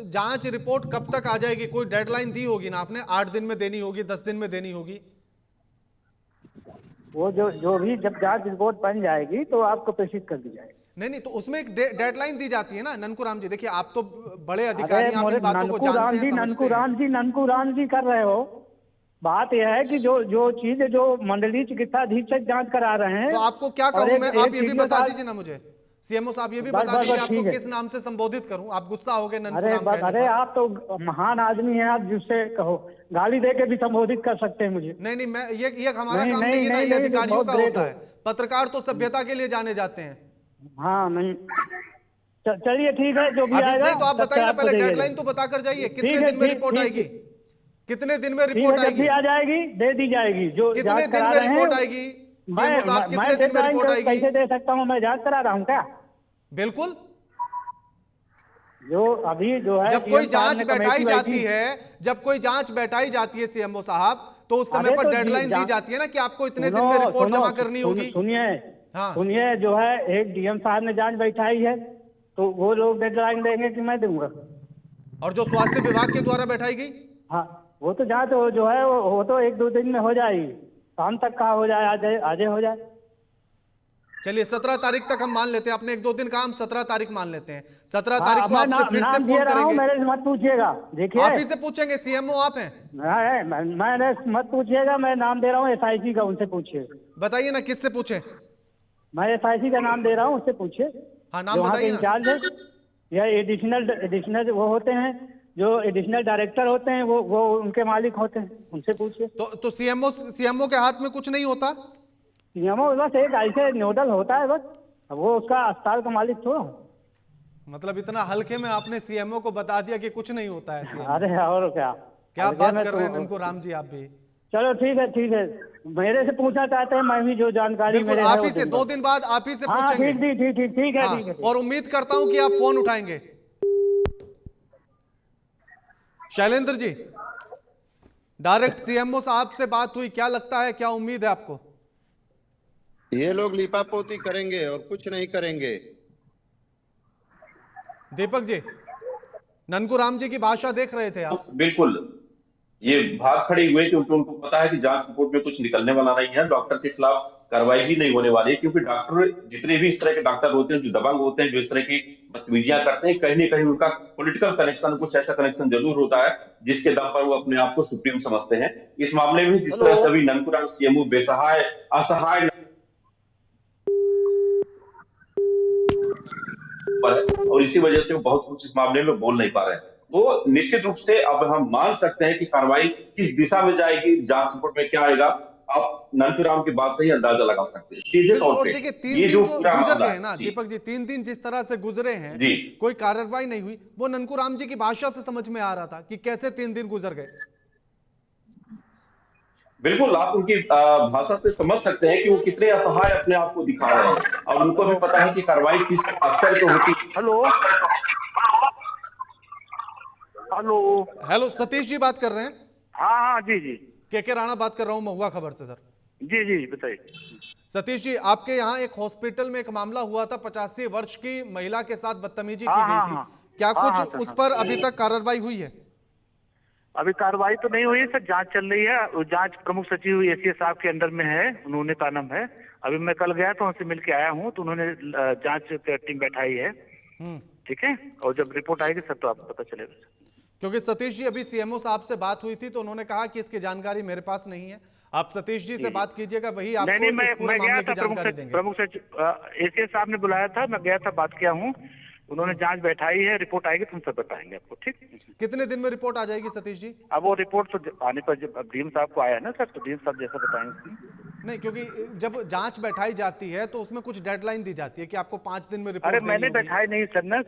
जांच रिपोर्ट कब तक आ जाएगी? कोई डेडलाइन दी होगी ना आपने, 8 दिन में देनी होगी, 10 दिन में देनी होगी? वो जो भी जब जांच रिपोर्ट बन जाएगी तो आपको प्रेषित कर दी जाएगी। नहीं तो उसमें एक डेडलाइन दी जाती है ना ननकुराम जी। देखिए आप तो बड़े अधिकारी हैं, आप इन बातों को जानते हैं, समझते हैं। ननकुराम जी कर रहे हो। बात यह है कि जो चीज जो मंडलीय चिकित्सा अधीक्षक जांच करा रहे हैं, तो आपको क्या कहूं मैं, आप ये भी बता दीजिए ना मुझे, सीएमओ साहब ये भी बता दीजिए आपको किस नाम से संबोधित करूं? आप गुस्सा हो गए ननकुराम कहने अरे पर। आप तो महान आदमी हैं, आप जिससे कहो गाली दे के भी संबोधित कर सकते हैं मुझे। नहीं मैं ये हमारा काम नहीं है ना, ये अधिकारियों का होता है। पत्रकार तो सभ्यता के लिए जाने जाते हैं। हाँ नहीं, चलिए ठीक है, जो भी आएगा। नहीं तो आप बताइए ना, पहले डेडलाइन तो बता कर जाइए, कितने दिन में रिपोर्ट आएगी? कितने दिन में रिपोर्ट आएगी? आ जाएगी, दे दी जाएगी। जो कितने दिन में रिपोर्ट आएगी? मैं कितने दिन में रिपोर्ट आएगी? कैसे दे सकता हूँ, मैं जांच करा रहा हूँ क्या? बिल्कुल, जो अभी जो है, जब कोई जांच बैठाई जाती है, जब कोई जांच बैठाई जाती है सीएमओ साहब, तो उस समय पर डेडलाइन दी जाती है ना कि आपको इतने दिन में रिपोर्ट जमा करनी होगी। सुनिए, जो है एक डीएम साहब ने जांच बैठाई है, तो वो लोग डेडलाइन देंगे कि मैं दूंगा? और जो स्वास्थ्य विभाग के द्वारा बैठाई गई, हाँ वो तो जांच जो है वो तो 1-2 दिन में हो जाएगी, शाम तक का हो जाए, आज हो जाए। चलिए 17 तारीख तक हम मान लेते हैं, आपने 1-2 दिन कहा, हम 17 तारीख मान लेते हैं। 17 तारीख को आपसे फिर से फोन करेंगे। मेरे से मत पूछिएगा, देखिए आप ही से पूछेंगे, सीएमओ आप हैं। मैंने मत पूछिएगा, मैं नाम दे रहा हूँ SIC का, उनसे पूछिए। बताइए ना किससे पूछे? मैं SIC का नाम दे रहा हूँ, उससे पूछिए। हाँ नाम बताइए ना। इंचार्ज है या एडिशनल वो होते हैं, जो एडिशनल डायरेक्टर होते हैं, वो उनके मालिक होते हैं, उनसे पूछिए। तो सीएमओ के हाथ में कुछ नहीं होता? सीएमओ बस एक ऐसे नोडल होता है बस, वो उसका अस्पताल का मालिक थोड़ा। मतलब इतना हल्के में आपने सीएमओ को बता दिया कि कुछ नहीं होता है? अरे और क्या बात कर रहे हैं ननकुराम जी आप भी। चलो ठीक है, मेरे से पूछना चाहते हैं, मैं भी जो जानकारी मेरे आप ही से 2 दिन बाद आप ही से पूछेंगे। ठीक है। और उम्मीद करता हूं कि आप फोन उठाएंगे। शैलेंद्र जी, डायरेक्ट सीएमओ साहब से बात हुई, क्या लगता है, क्या उम्मीद है आपको? ये लोग लिपापोती करेंगे और कुछ नहीं करेंगे। दीपक जी, ननकुराम जी की भाषा देख रहे थे आप? बिल्कुल, ये भाग खड़े हुए क्योंकि उनको पता है कि जांच रिपोर्ट में कुछ निकलने वाला नहीं है, डॉक्टर के खिलाफ कार्रवाई भी नहीं होने वाली है, क्योंकि डॉक्टर जितने भी इस तरह के डॉक्टर होते हैं, जो दबंग होते हैं, जो इस तरह की बदतमीजियां करते हैं, कहीं ना कहीं उनका पॉलिटिकल कनेक्शन, कुछ ऐसा कनेक्शन जरूर होता है जिसके दम पर वो अपने आप को सुप्रीम समझते हैं। इस मामले में जिस तरह सभी ननकुराम सीएमओ बेसहाय, असहाय और इसी वजह से वो बहुत कुछ इस मामले में बोल नहीं पा रहे हैं। तो निश्चित रूप से अब हम मान सकते हैं कि कार्रवाई किस दिशा में जाएगी, जांच रिपोर्ट में क्या आएगा, आप ननकुराम की बात से ही अंदाजा लगा सकते हैं सीधे तौर पे। देखिए 3 दिन जो गुजर गए ना दीपक जी, 3 दिन जिस तरह से गुजरे हैं, कोई कार्रवाई नहीं हुई, वो ननकुराम जी की भाषा से समझ में आ रहा था कि कैसे 3 दिन गुजर गए। बिल्कुल, आप उनकी भाषा से समझ सकते हैं कि वो कितने असहाय अपने आप को दिखा रहे हैं, और उनको भी पता है कि कार्रवाई किस स्तर पे होती है। हेलो, सतीश जी बात कर रहे हैं? हाँ जी के राणा बात कर रहा हूँ महुआ खबर से। सर जी बताइए। सतीश जी, आपके यहाँ एक हॉस्पिटल में एक मामला हुआ था, 85 वर्ष की महिला के साथ बदतमीजी की गई थी, क्या कुछ उस पर अभी तक कार्रवाई हुई है? अभी कार्रवाई तो नहीं हुई सर, जांच चल रही है। वो जांच प्रमुख सचिव एसीएस साहब के अंडर में है, उन्होंने का नाम है। अभी मैं कल गया तो उनसे मिल के आया हूँ, तो उन्होंने जांच टीम बैठाई है। ठीक है, और जब रिपोर्ट आएगी सर तो आपको पता चलेगा। क्योंकि सतीश जी अभी सीएमओ साहब से बात हुई थी तो उन्होंने कहा कि इसकी जानकारी मेरे पास नहीं है, आप सतीश जी से बात कीजिएगा, वही आपको नहीं, इस पूरे मामले की जानकारी देंगे। प्रमुख सचिव एसीएस साहब ने बुलाया था, मैं गया था, बात किया हूँ, उन्होंने जांच बैठाई है, रिपोर्ट आएगी तो हम सब बताएंगे आपको। ठीक, कितने दिन में रिपोर्ट आ जाएगी सतीश जी? अब वो रिपोर्ट तो आने पर जब डीएम साहब को आया ना सर, तो डीएम साहब जैसा बताएंगे। नहीं, क्योंकि जब जांच बैठाई जाती है तो उसमें कुछ डेडलाइन दी जाती है कि आपको 5 दिन में रिपोर्ट अरे देनी मैंने होगी। बैठाई नहीं सर ना,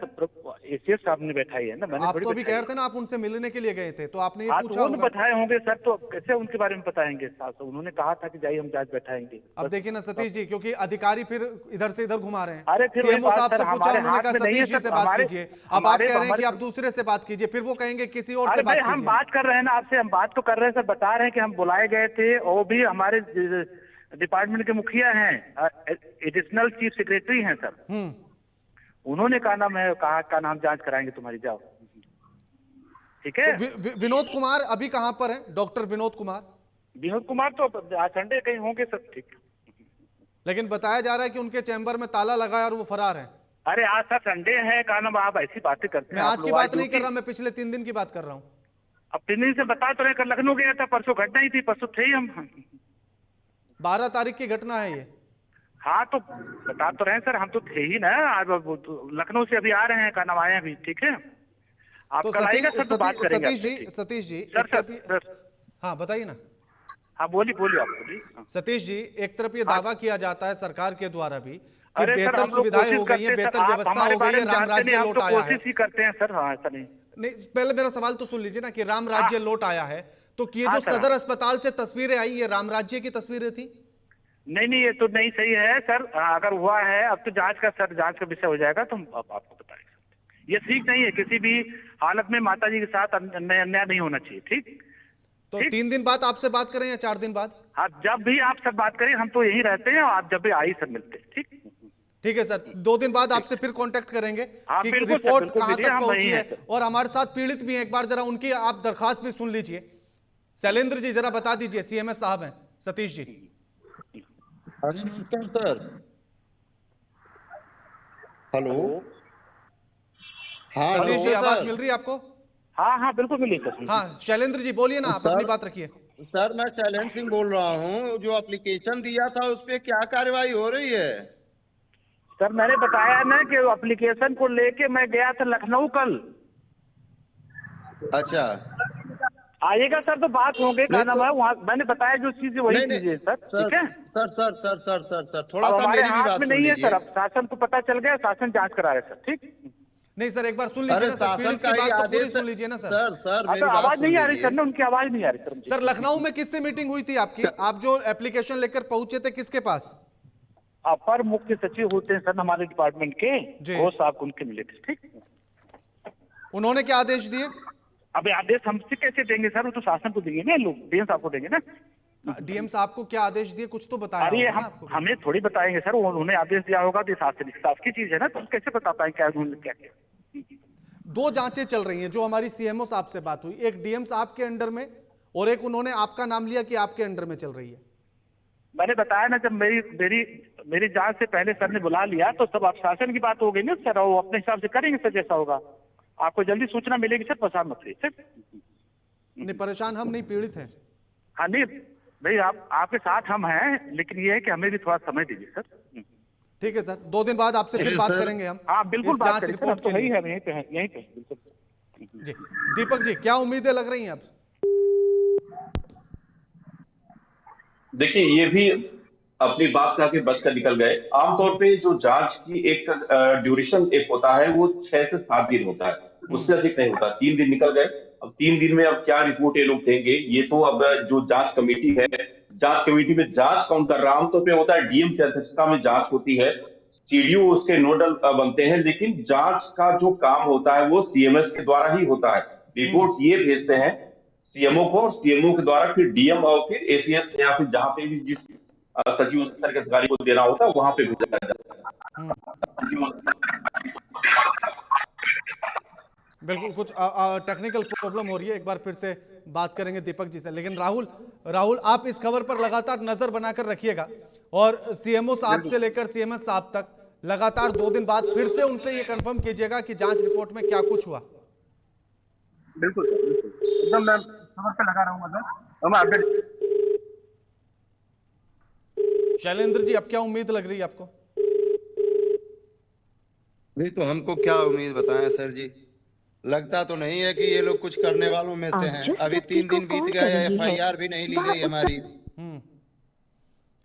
एसीएस साहब ने बैठाई है ना, मैंने आप थोड़ी तो अभी बैठाई कह रहे थे ना आप उनसे मिलने के लिए गए थे, तो आपने ये हाँ, पूछा तो वो होगा। बैठाए होंगे सर, तो कैसे उनके बारे में बताएंगे साहब? उन्होंने कहा था कि जाइए हम जांच बैठाएंगे। अब देखिए ना सतीश जी, क्योंकि अधिकारी फिर इधर से इधर घुमा रहे हैं। अरे फिर वही सीएमओ बात साहब सर, से पूछा, हमारे उन्होंने कहा हाथ में नहीं है सतीश जी सर, से बात हमारे- कीजिए। अब आप कह रहे हैं कि आप दूसरे से बात कीजिए, फिर वो कहेंगे किसी और से अरे बात भाई हम कीजिए। बात कर रहे हैं ना आपसे, हम बात तो कर रहे हैं सर, बता रहे हैं कि हम बुलाए गए थे, और भी हमारे डिपार्टमेंट के मुखिया हैं, एडिशनल चीफ सेक्रेटरी हैं सर, उन्होंने कहा नाम है, कहा का नाम जांच कराएंगे तुम्हारी, जाओ। ठीक है, विनोद कुमार अभी कहां पर है? डॉक्टर विनोद कुमार? विनोद कुमार तो आज संडे कहीं होंगे सर। ठीक, लेकिन बताया जा रहा है कि उनके चैम्बर में ताला लगा है और वो फरार है। अरे आज सर संडे है, कहा नाम आप ऐसी बातें करते मैं हैं। आज की बात नहीं कर रहा, मैं पिछले 3 दिन की बात कर रहा हूँ। अब 3 दिन से बता तो रहे, कल लखनऊ गया था, परसों घटना ही थी, परसों थे ही हम। 12 तारीख की घटना है ये। हाँ तो बता तो रहे हैं सर, हम तो थे ही ना, आज लखनऊ से अभी आ रहे हैं, का नाम आए अभी। ठीक है, आप तो कल आइएगा सर, तो बात करेंगे सतीश जी सर। हाँ बताइए ना। हाँ बोलिए आप बोलिए। सतीश जी, एक तरफ ये दावा किया जाता है सरकार के द्वारा भी कि अरे सर, बेहतर हम लोग सुविधाएं कोशिश हो गई हैं, करते हैं बेहतर सर, आप व्यवस्था हमारे हो गई बारे है, में राम जानते नहीं, राज्य हम लौट तो आया है। कोशिश ही करते हैं सर। हाँ ऐसा नहीं, पहले मेरा सवाल तो सुन लीजिए ना कि राम राज्य लौट आया है, तो ये जो सदर अस्पताल से तस्वीरें आई, ये राम राज्य की तस्वीरें थी? नहीं, ये तो नहीं सही है सर, अगर हुआ है अब तो जांच का विषय हो जाएगा, तो हम आपको बताएंगे। ये ठीक नहीं है, किसी भी हालत में माता जी के साथ अन्याय नहीं होना चाहिए। ठीक, तो 3 दिन बाद आपसे बात करें या 4 दिन बाद? हाँ, जब भी आप सब बात करें, हम तो यहीं रहते हैं, और आप जब भी आई सर मिलते हैं। ठीक है सर, 2 दिन बाद आपसे फिर कांटेक्ट करेंगे हाँ, कि बिल्कुल रिपोर्ट सर, कहां तक हम पहुंची वहीं है। हैं। और हमारे साथ पीड़ित भी हैं, एक बार जरा उनकी आप दरखास्त भी सुन लीजिए। शैलेंद्र जी जरा बता दीजिए, सीएमएस साहब हैं सतीश जी। नमस्कार सर। हेलो, हाँ सतीश जी आवाज मिल रही है आपको? हाँ बिल्कुल मिली सर। हाँ शैलेंद्र जी बोलिए ना, आप अपनी बात रखिए। सर मैं शैलेंद्र सिंह बोल रहा हूँ, जो एप्लीकेशन दिया था उस पे क्या कार्रवाई हो रही है? सर मैंने बताया ना कि एप्लीकेशन को लेके मैं गया था लखनऊ कल। अच्छा, आइएगा सर तो बात होंगे, क्या नाम है वहाँ, मैंने बताया जो चीज वही चीज है सर। ठीक है सर थोड़ा सा मेरी भी बात सुन नहीं है लीजिए। सर, अब शासन को पता चल गया, शासन जांच करा रहे सर। ठीक नहीं सर, एक बार सुन लीजिए अरे ना सर, शासन पीड़ित का की ही बात तो पूरी आदेश सुन लीजिए ना सर। सर मेरी बात आवाज नहीं आ रही सुन सर ना, उनकी आवाज नहीं आ रही सर। सर लखनऊ में किससे मीटिंग हुई थी आपकी? आप जो एप्लीकेशन लेकर पहुंचे थे, किसके पास? अपर मुख्य सचिव होते हैं सर हमारे डिपार्टमेंट के, वो साहब उनके मिले थे। ठीक, उन्होंने क्या आदेश दिए? अबे आदेश हमसे कैसे देंगे सर, वो तो शासन को देंगे ना, लोग डीएम साहब को देंगे ना। डीएम साहब को क्या आदेश दिए, कुछ तो बताया अरे होगा ना आपको। हमें थोड़ी बताएंगे सर, उन्होंने आदेश दिया होगा तो शासन की चीज है ना, तो हम कैसे बता पाएंगे क्या उन्होंने क्या किया। 2 जांचें चल रही हैं, जो हमारी सीएमओ साहब से बात हुई, एक डीएम साहब के अंडर में और एक उन्होंने आपका नाम लिया कि आपके अंडर में चल रही है। मैंने बताया ना, जब मेरी जांच से पहले सर ने बुला लिया तो सब आप शासन की बात हो गई ना सर, वो अपने हिसाब से करेंगे सर, जैसा होगा आपको जल्दी सूचना मिलेगी सर, परेशान मत रहिए सर। नहीं परेशान हम नहीं, पीड़ित हैं। हाँ नहीं भाई, आपके साथ हम हैं, लेकिन ये है कि हमें भी थोड़ा समय दीजिए सर। ठीक है सर, 2 दिन बाद आपसे फिर बात करेंगे हम। हाँ बिल्कुल बात जांच करेंगे, रिपोर्ट तो के लिए। यहीं पे बिल्कुल जी दीपक जी, क्या उम्मीदें लग रही हैं अब? देखिए, ये भी अपनी बात कह के बचकर निकल गए। आमतौर पे जो जांच की एक ड्यूरेशन एक होता है, वो 6 से 7 दिन होता है, उससे अधिक नहीं होता। 3 दिन निकल गए, अब 3 दिन में अब क्या रिपोर्ट ये लोग देंगे, ये तो अब जो जांच कमेटी है, जांच कमेटी में जांच कौन कर रहा है, आमतौर पे होता है डीएम की अध्यक्षता में जांच होती है, सीडीओ उसके नोडल बनते हैं, लेकिन जांच का जो काम होता है वो सीएमएस के द्वारा ही होता है। रिपोर्ट ये भेजते हैं सीएमओ को, सीएमओ के द्वारा फिर डीएम और फिर एसीएस या फिर जहां पे भी जिस सचिव स्तर के अधिकारी को देना होता है वहां पे भेजा जाता है। बिल्कुल, कुछ टेक्निकल प्रॉब्लम हो रही है, एक बार फिर से बात करेंगे दीपक जी से, लेकिन राहुल आप इस खबर पर लगातार नजर बनाकर रखिएगा और सीएमओ साहब से लेकर सीएमएस साहब तक लगातार 2 दिन बाद फिर से उनसे ये कंफर्म कीजिएगा कि जांच रिपोर्ट में क्या कुछ हुआ। बिल्कुल एकदम मैं खबर पे लगा रहूंगा सर, हम अपडेट। शैलेंद्र जी, अब क्या उम्मीद लग रही है आपको? नहीं तो हमको क्या उम्मीद बताएं सर जी, लगता तो नहीं है कि ये लोग कुछ करने वालों में से हैं। अभी 3 दिन बीत गए, FIR भी नहीं ली गई हमारी।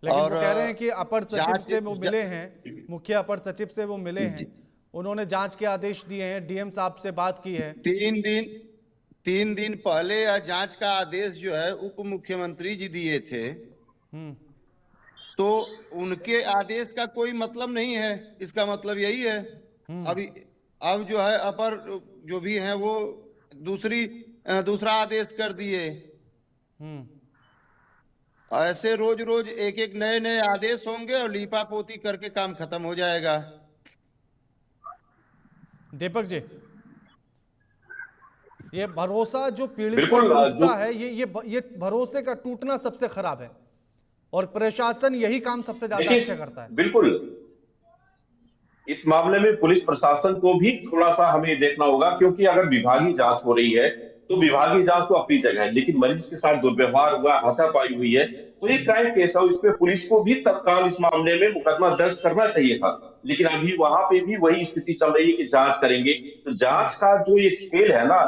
लेकिन वो कह रहे हैं कि अपर सचिव से वो मिले हैं, मुख्य अपर सचिव से वो मिले हैं, उन्होंने जांच के आदेश दिए हैं, डीएम साहब से बात की है। 3 दिन पहले यह जांच का आदेश जो है उप मुख्यमंत्री जी दिए थे, तो उनके आदेश का कोई मतलब नहीं है। इसका मतलब यही है अब जो है अपर जो भी है वो दूसरा आदेश कर दिए। ऐसे रोज रोज एक नए आदेश होंगे और लीपा पोती करके काम खत्म हो जाएगा। दीपक जी, ये भरोसा जो पीड़ित को टूटता है, ये भरोसे का टूटना सबसे खराब है और प्रशासन यही काम सबसे ज्यादा अच्छा करता है। बिल्कुल, इस मामले में पुलिस प्रशासन को भी थोड़ा सा हमें देखना होगा, क्योंकि अगर विभागीय जांच हो रही है तो विभागीय जांच तो अपनी जगह है, लेकिन मरीज के साथ दुर्व्यवहार हुआ, हाथापाई हुई है, तो ये क्राइम केस है। इस पे पुलिस को भी तत्काल इस मामले में मुकदमा दर्ज करना चाहिए था, लेकिन अभी वहां पे भी वही स्थिति चल रही है कि जांच करेंगे। तो जांच का जो ये खेल है ना,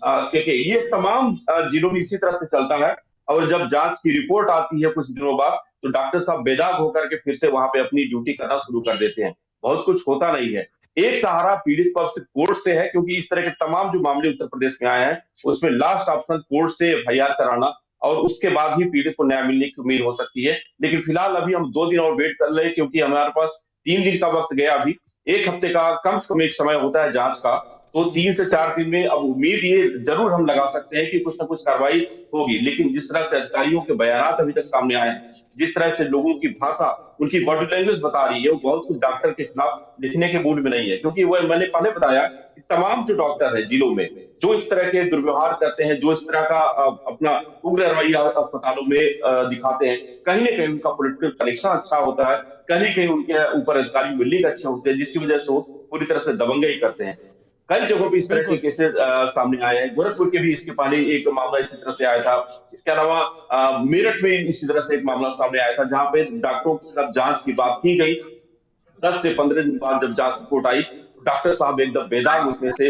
क्योंकि ये तमाम जिलों में इसी तरह से चलता है, और जब जांच की रिपोर्ट आती है कुछ दिनों बाद तो डॉक्टर साहब बेदाग होकर के फिर से वहां पे अपनी ड्यूटी करना शुरू कर देते हैं। बहुत कुछ होता नहीं है। एक सहारा पीड़ित पक्ष कोर्ट से है, क्योंकि इस तरह के तमाम जो मामले उत्तर प्रदेश में आए हैं उसमें लास्ट ऑप्शन कोर्ट से FIR कराना, और उसके बाद ही पीड़ित को न्याय मिलने की उम्मीद हो सकती है। लेकिन फिलहाल अभी हम 2 दिन और वेट कर रहे हैं, क्योंकि हमारे पास 3 दिन का वक्त गया, अभी 1 हफ्ते का कम से कम एक समय होता है जांच का, तो 3 से 4 दिन में अब उम्मीद ये जरूर हम लगा सकते हैं कि कुछ ना कुछ कार्रवाई होगी। लेकिन जिस तरह से अधिकारियों के बयान अभी तक सामने आए, जिस तरह से लोगों की भाषा, उनकी बॉडी लैंग्वेज बता रही है, वो बहुत कुछ डॉक्टर के खिलाफ लिखने के मूड में नहीं है। क्योंकि वो मैंने पहले बताया कि तमाम जो डॉक्टर है जिलों में जो इस तरह के दुर्व्यवहार करते हैं, जो इस तरह का अपना उग्र रवैया अस्पतालों में दिखाते हैं, कहीं ना कहीं उनका पॉलिटिकल कनेक्शन अच्छा होता है, कहीं कहीं उनके ऊपर अधिकारी में लिंक अच्छे होते हैं, जिसकी वजह से वो पूरी तरह से दबंगई करते हैं। कई जगहों पे इस तरह के केसेस सामने आए हैं। गोरखपुर के भी इसके पहले एक मामला इसी तरह से आया था। इसके अलावा मेरठ में इसी तरह से एक मामला सामने आया था, जहां पे डॉक्टरों के साथ जांच की बात की गई। 10 से 15 दिन बाद जब जांच रिपोर्ट आई, डॉक्टर साहब एकदम बेदाग उसमें से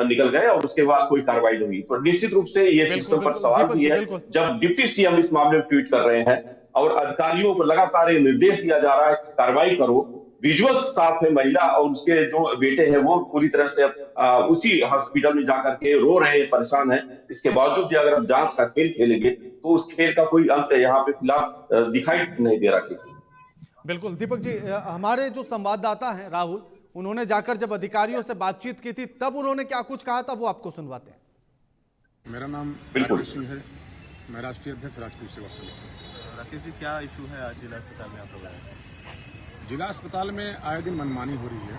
निकल गए और उसके बाद कोई कार्रवाई नहीं हुई। तो निश्चित रूप से ये सिस्टम पर सवाल भी है। जब डिप्टी सीएम इस मामले में ट्वीट कर रहे हैं और अधिकारियों को लगातार ये निर्देश दिया जा रहा है कि कार्रवाई करो, विजुअल साफ है, महिला और उसके जो बेटे हैं वो पूरी तरह से उसी हॉस्पिटल में जाकर के रो रहे हैं, परेशान हैं। इसके बावजूद भी अगर आप जांच का खेल खेलेंगे तो उस खेल का कोई अंत यहाँ पे फिलहाल दिखाई नहीं दे रहा। बिल्कुल दीपक जी, हमारे जो संवाददाता हैं राहुल, उन्होंने जाकर जब अधिकारियों से बातचीत की थी तब उन्होंने क्या कुछ कहा था, वो आपको सुनवाते हैं। मेरा नाम राकेश सिंह है, मैं राष्ट्रीय अध्यक्ष राजपूत सेवा समिति। राकेश जी, क्या इशू है आज जिला अस्पताल में आप लोग आए? जिला अस्पताल में आए दिन मनमानी हो रही है।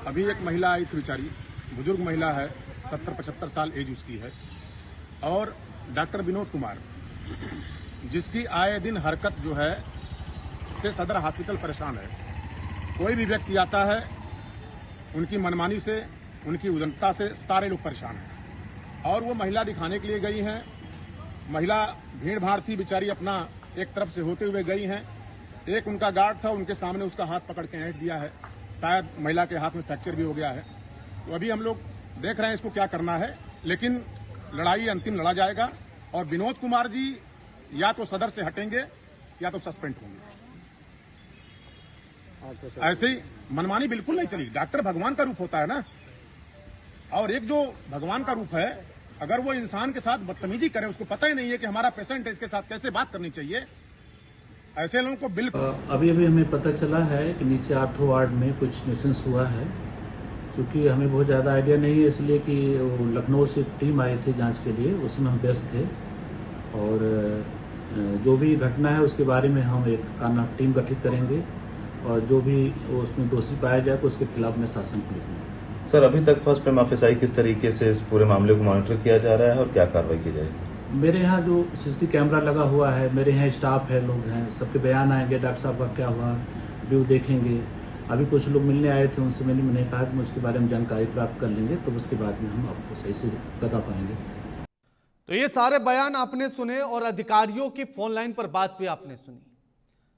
अभी एक महिला आई थी, बेचारी बुजुर्ग महिला है, 70-75 साल एज उसकी है, और डॉक्टर विनोद कुमार, जिसकी आए दिन हरकत जो है से सदर हॉस्पिटल परेशान है। कोई भी व्यक्ति आता है, उनकी मनमानी से, उनकी उदंडता से सारे लोग परेशान हैं। और वो महिला दिखाने के लिए गई हैं। महिला भीड़ भाड़ थी, बेचारी अपना एक तरफ से होते हुए गई हैं। एक उनका गार्ड था, उनके सामने उसका हाथ पकड़ के ऐंठ दिया है। शायद महिला के हाथ में फ्रैक्चर भी हो गया है। तो अभी हम लोग देख रहे हैं इसको क्या करना है, लेकिन लड़ाई अंतिम लड़ा जाएगा। और विनोद कुमार जी या तो सदर से हटेंगे या तो सस्पेंड होंगे। ऐसे ही मनमानी बिल्कुल नहीं चली। डॉक्टर भगवान का रूप होता है ना, और एक जो भगवान का रूप है, अगर वो इंसान के साथ बदतमीजी करे, उसको पता ही नहीं है कि हमारा पेशेंट है, इसके साथ कैसे बात करनी चाहिए, ऐसे लोगों को बिल्कुल। अभी हमें पता चला है कि नीचे आर्थो वार्ड में कुछ न्यूसेंस हुआ है। क्योंकि हमें बहुत ज़्यादा आइडिया नहीं है, इसलिए कि लखनऊ से टीम आई थी जांच के लिए, उसमें हम व्यस्त थे। और जो भी घटना है उसके बारे में हम एक टीम गठित करेंगे, और जो भी उसमें दोषी पाया जाए तो उसके खिलाफ में शासन को लिखूंगा। सर अभी तक फर्स्ट टाइम ऑफिसाई किस तरीके से इस पूरे मामले को मॉनिटर किया जा रहा है और क्या कार्रवाई की जाएगी? मेरे यहाँ जो सीसीटीवी कैमरा लगा हुआ है, मेरे यहाँ स्टाफ है, लोग हैं, सबके बयान आएंगे, डॉक्टर साहब का क्या हुआ व्यू देखेंगे। अभी कुछ लोग मिलने आए थे, उनसे मैंने कहा कि उसके बारे में जानकारी प्राप्त कर लेंगे, तो उसके बाद में हम आपको सही से बता पाएंगे। तो ये सारे बयान आपने सुने और अधिकारियों की फोन लाइन पर बात भी आपने सुनी।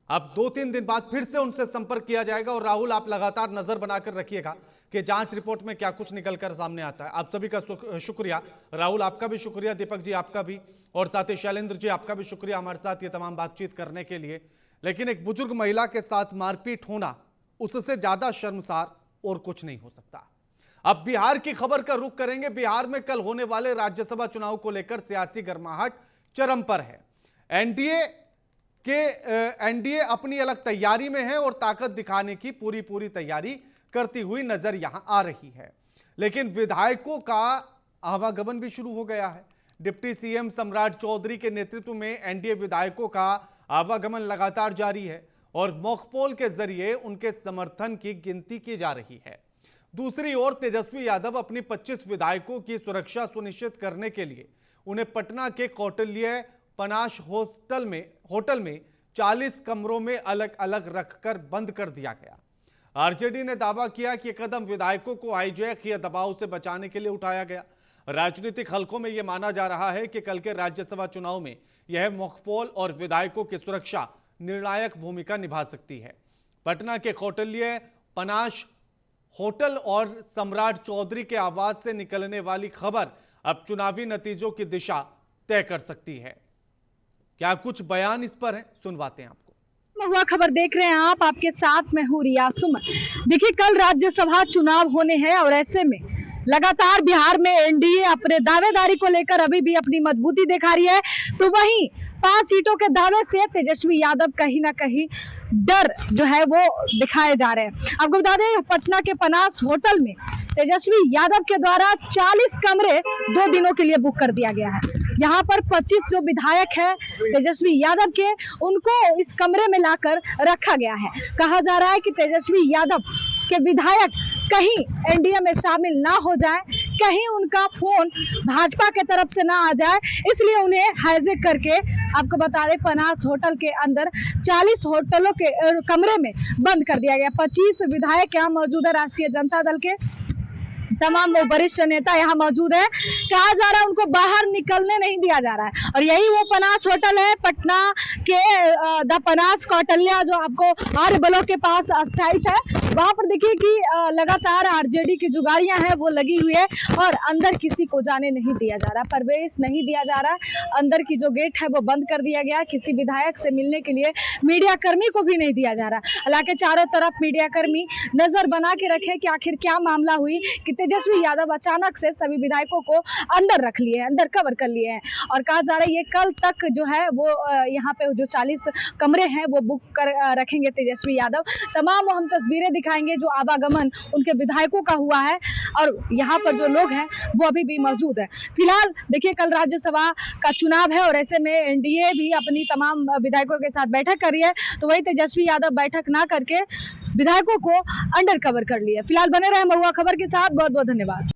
अब 2-3 दिन बाद फिर से उनसे संपर्क किया जाएगा और राहुल आप लगातार नजर बनाकर रखिएगा कि जांच रिपोर्ट में क्या कुछ निकलकर सामने आता है। आप सभी का शुक्रिया। राहुल आपका भी शुक्रिया, दीपक जी आपका भी, और साथ ही शैलेंद्र जी आपका भी शुक्रिया हमारे साथ ये तमाम बातचीत करने के लिए। लेकिन एक बुजुर्ग महिला के साथ मारपीट होना, उससे ज्यादा शर्मसार और कुछ नहीं हो सकता। अब बिहार की खबर का रुख करेंगे। बिहार में कल होने वाले राज्यसभा चुनाव को लेकर सियासी गर्माहट चरम पर है। एनडीए अपनी अलग तैयारी में है और ताकत दिखाने की पूरी तैयारी करती हुई नजर यहां आ रही है। लेकिन विधायकों का आवागमन भी शुरू हो गया है। डिप्टी सीएम सम्राट चौधरी के नेतृत्व में एनडीए विधायकों का आवागमन लगातार जारी है और मॉकपोल के जरिए उनके समर्थन की गिनती की जा रही है। दूसरी ओर तेजस्वी यादव अपनी 25 विधायकों की सुरक्षा सुनिश्चित करने के लिए उन्हें पटना के कौटिल्य पनाश होटल में 40 कमरों में अलग अलग रखकर बंद कर दिया गया। आरजेडी ने दावा किया कि यह कदम विधायकों को हाईजैक या दबाव से बचाने के लिए उठाया गया। राजनीतिक हलकों में यह माना जा रहा है कि कल के राज्यसभा चुनाव में यह मॉकपोल और विधायकों की सुरक्षा निर्णायक भूमिका निभा सकती है। पटना के कौटिल्य पनाश होटल और सम्राट चौधरी के आवास से निकलने वाली खबर अब चुनावी नतीजों की दिशा तय कर सकती है। क्या कुछ बयान इस पर है, सुनवाते हैं आपको। महुआ खबर देख रहे हैं आप, आपके साथ मैं हूँ रिया सुमन। देखिए कल राज्यसभा चुनाव होने हैं और ऐसे में लगातार बिहार में एनडीए अपने दावेदारी को लेकर अभी भी अपनी मजबूती दिखा रही है, तो वहीं 5 सीटों के दावे से तेजस्वी यादव कहीं ना कहीं डर जो है वो दिखाए जा रहे हैं। आपको बता दें पटना के पनास होटल में तेजस्वी यादव के द्वारा 40 कमरे 2 दिनों के लिए बुक कर दिया गया है। यहाँ पर 25 जो विधायक है तेजस्वी यादव के, उनको इस कमरे में लाकर रखा गया है। कहा जा रहा है कि तेजस्वी यादव के विधायक कहीं एनडीए में शामिल ना हो जाए, कहीं उनका फोन भाजपा के तरफ से ना आ जाए, इसलिए उन्हें हाईजैक करके आपको बता दें पनास होटल के अंदर 40 होटलों के कमरे में बंद कर दिया गया। 25 विधायक यहाँ मौजूद है, राष्ट्रीय जनता दल के तमाम वरिष्ठ नेता यहाँ मौजूद है। कहा जा रहा है उनको बाहर निकलने नहीं दिया जा रहा है और यही वो पनास होटल है पटना के द पनास कौटिल्य जो आपको आर्य ब्लॉक के पास स्थित है। वहां पर देखिए कि लगातार आरजेडी की जो गाड़ियां हैं वो लगी हुई है और अंदर किसी को जाने नहीं दिया जा रहा, प्रवेश नहीं दिया जा रहा। अंदर की जो गेट है वो बंद कर दिया गया। किसी विधायक से मिलने के लिए मीडिया कर्मी को भी नहीं दिया जा रहा। हालांकि चारों तरफ मीडिया कर्मी नजर बना के रखे कि आखिर क्या मामला हुई कि तेजस्वी यादव अचानक से सभी विधायकों को अंदर रख लिए हैं, अंदर कवर कर लिए हैं। और कहा जा रहा है ये कल तक जो है वो यहाँ पे जो 40 कमरे हैं वो बुक कर रखेंगे तेजस्वी यादव। तमाम हम तस्वीरें दिखाएंगे जो आवागमन उनके विधायकों का हुआ है और यहाँ पर जो लोग हैं वो अभी भी मौजूद है। फिलहाल देखिए कल राज्यसभा का चुनाव है और ऐसे में एनडीए भी अपनी तमाम विधायकों के साथ बैठक कर रही है, तो वही तेजस्वी यादव बैठक ना करके विधायकों को अंडर कवर कर लिया। फिलहाल बने रहे महुआ खबर के साथ, बहुत बहुत धन्यवाद।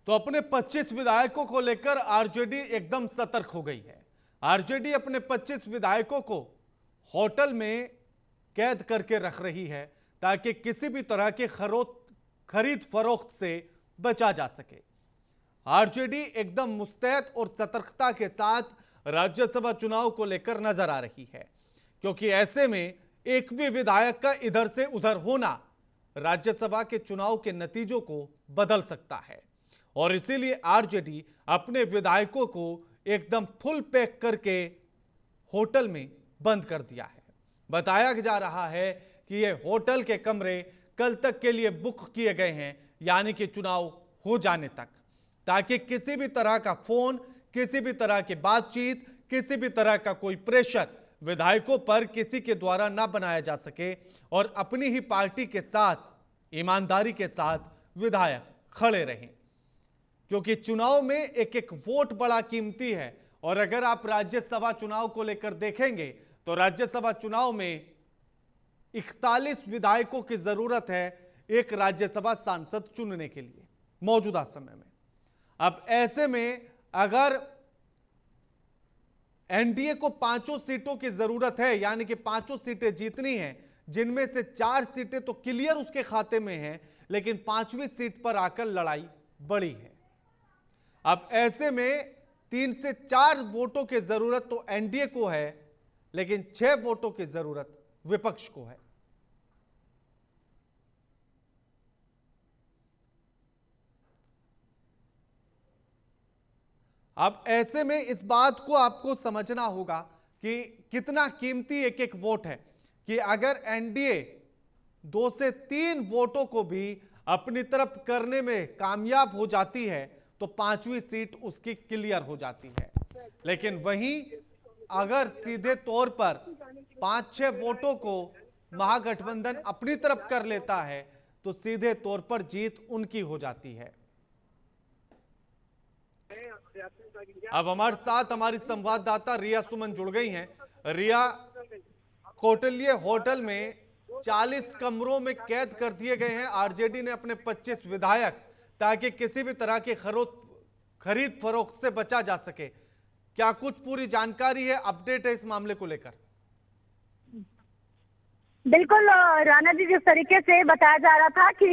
तो अपने 25 विधायकों को लेकर आरजेडी एकदम सतर्क हो गई है। आरजेडी अपने 25 विधायकों को होटल में कैद करके रख रही है ताकि किसी भी तरह के खरीद फरोख्त से बचा जा सके। आरजेडी एकदम मुस्तैद और सतर्कता के साथ राज्यसभा चुनाव को लेकर नजर आ रही है, क्योंकि ऐसे में एक भी विधायक का इधर से उधर होना राज्यसभा के चुनाव के नतीजों को बदल सकता है और इसीलिए आरजेडी अपने विधायकों को एकदम फुल पैक करके होटल में बंद कर दिया है। बताया जा रहा है कि ये होटल के कमरे कल तक के लिए बुक किए गए हैं, यानी कि चुनाव हो जाने तक, ताकि किसी भी तरह का फोन, किसी भी तरह की बातचीत, किसी भी तरह का कोई प्रेशर विधायकों पर किसी के द्वारा ना बनाया जा सके और अपनी ही पार्टी के साथ ईमानदारी के साथ विधायक खड़े रहें, क्योंकि चुनाव में एक एक वोट बड़ा कीमती है। और अगर आप राज्यसभा चुनाव को लेकर देखेंगे तो राज्यसभा चुनाव में 41 विधायकों की जरूरत है एक राज्यसभा सांसद चुनने के लिए मौजूदा समय में। अब ऐसे में अगर एनडीए को 5 सीटों की जरूरत है, यानी कि 5 सीटें जीतनी है, जिनमें से 4 सीटें तो क्लियर उसके खाते में हैं, लेकिन 5वीं सीट पर आकर लड़ाई बड़ी है। अब ऐसे में 3 से 4 वोटों की जरूरत तो एनडीए को है, लेकिन 6 वोटों की जरूरत विपक्ष को है। अब ऐसे में इस बात को आपको समझना होगा कि कितना कीमती एक एक वोट है, कि अगर एनडीए 2 से 3 वोटों को भी अपनी तरफ करने में कामयाब हो जाती है तो 5वीं सीट उसकी क्लियर हो जाती है। लेकिन वहीं अगर सीधे तौर पर 5-6 वोटों को महागठबंधन अपनी तरफ कर लेता है तो सीधे तौर पर जीत उनकी हो जाती है। अब हमारे साथ हमारी संवाददाता रिया सुमन जुड़ गई हैं। रिया, कोटलिया होटल में 40 कमरों में कैद कर दिए गए हैं आरजेडी ने अपने 25 विधायक, ताकि किसी भी तरह की खरीद फरोख्त से बचा जा सके। क्या कुछ पूरी जानकारी है, अपडेट है इस मामले को लेकर? बिल्कुल राणा जी, जिस तरीके से बताया जा रहा था कि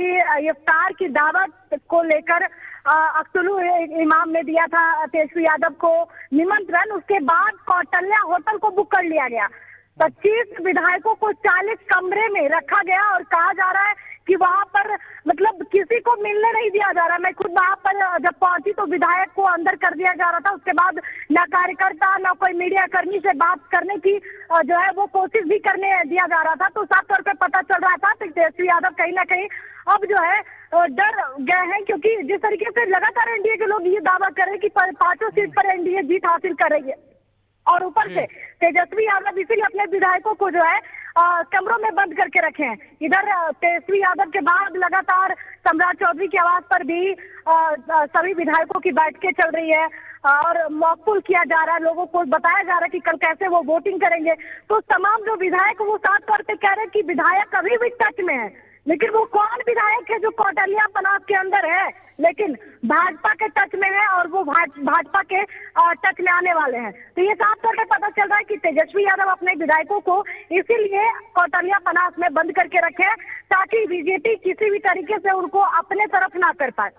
इफ्तार की दावत को लेकर अख्तुलू इमाम ने दिया था तेजस्वी यादव को निमंत्रण, उसके बाद कौटल्या होटल को बुक कर लिया गया। 25 विधायकों को 40 कमरे में रखा गया और कहा जा रहा है कि वहां पर मतलब किसी को मिलने नहीं दिया जा रहा। मैं खुद वहां पर जब पहुंची तो विधायक को अंदर कर दिया जा रहा था। उसके बाद न कार्यकर्ता न कोई मीडिया कर्मी से बात करने की जो है वो कोशिश भी करने दिया जा रहा था। तो साफ तौर पे पता चल रहा था कि तेजस्वी यादव कहीं ना कहीं अब जो है डर गए हैं, क्योंकि जिस तरीके से लगातार एनडीए के लोग ये दावा कर रहे हैं कि 5 सीट पर एनडीए जीत हासिल करेगी, और ऊपर से तेजस्वी यादव इसीलिए अपने विधायकों को जो है कमरों में बंद करके रखे हैं। इधर तेजस्वी यादव के बाद लगातार सम्राट चौधरी की आवाज पर भी सभी विधायकों की बैठकें चल रही है और मॉकपुल किया जा रहा है। लोगों को बताया जा रहा है कि कल कैसे वो वोटिंग करेंगे। तो तमाम जो विधायक वो साफ तौर पे कह रहे हैं कि विधायक अभी भी टच में है, लेकिन वो कौन विधायक है जो कौटल्या पनास के अंदर है लेकिन भाजपा के टच में है और वो भाजपा के टच में आने वाले हैं। तो ये साफ तौर पे पता चल रहा है कि तेजस्वी यादव अपने विधायकों को इसीलिए कौटल्या पनास में बंद करके रखे ताकि बीजेपी किसी भी तरीके से उनको अपने तरफ ना कर पाए।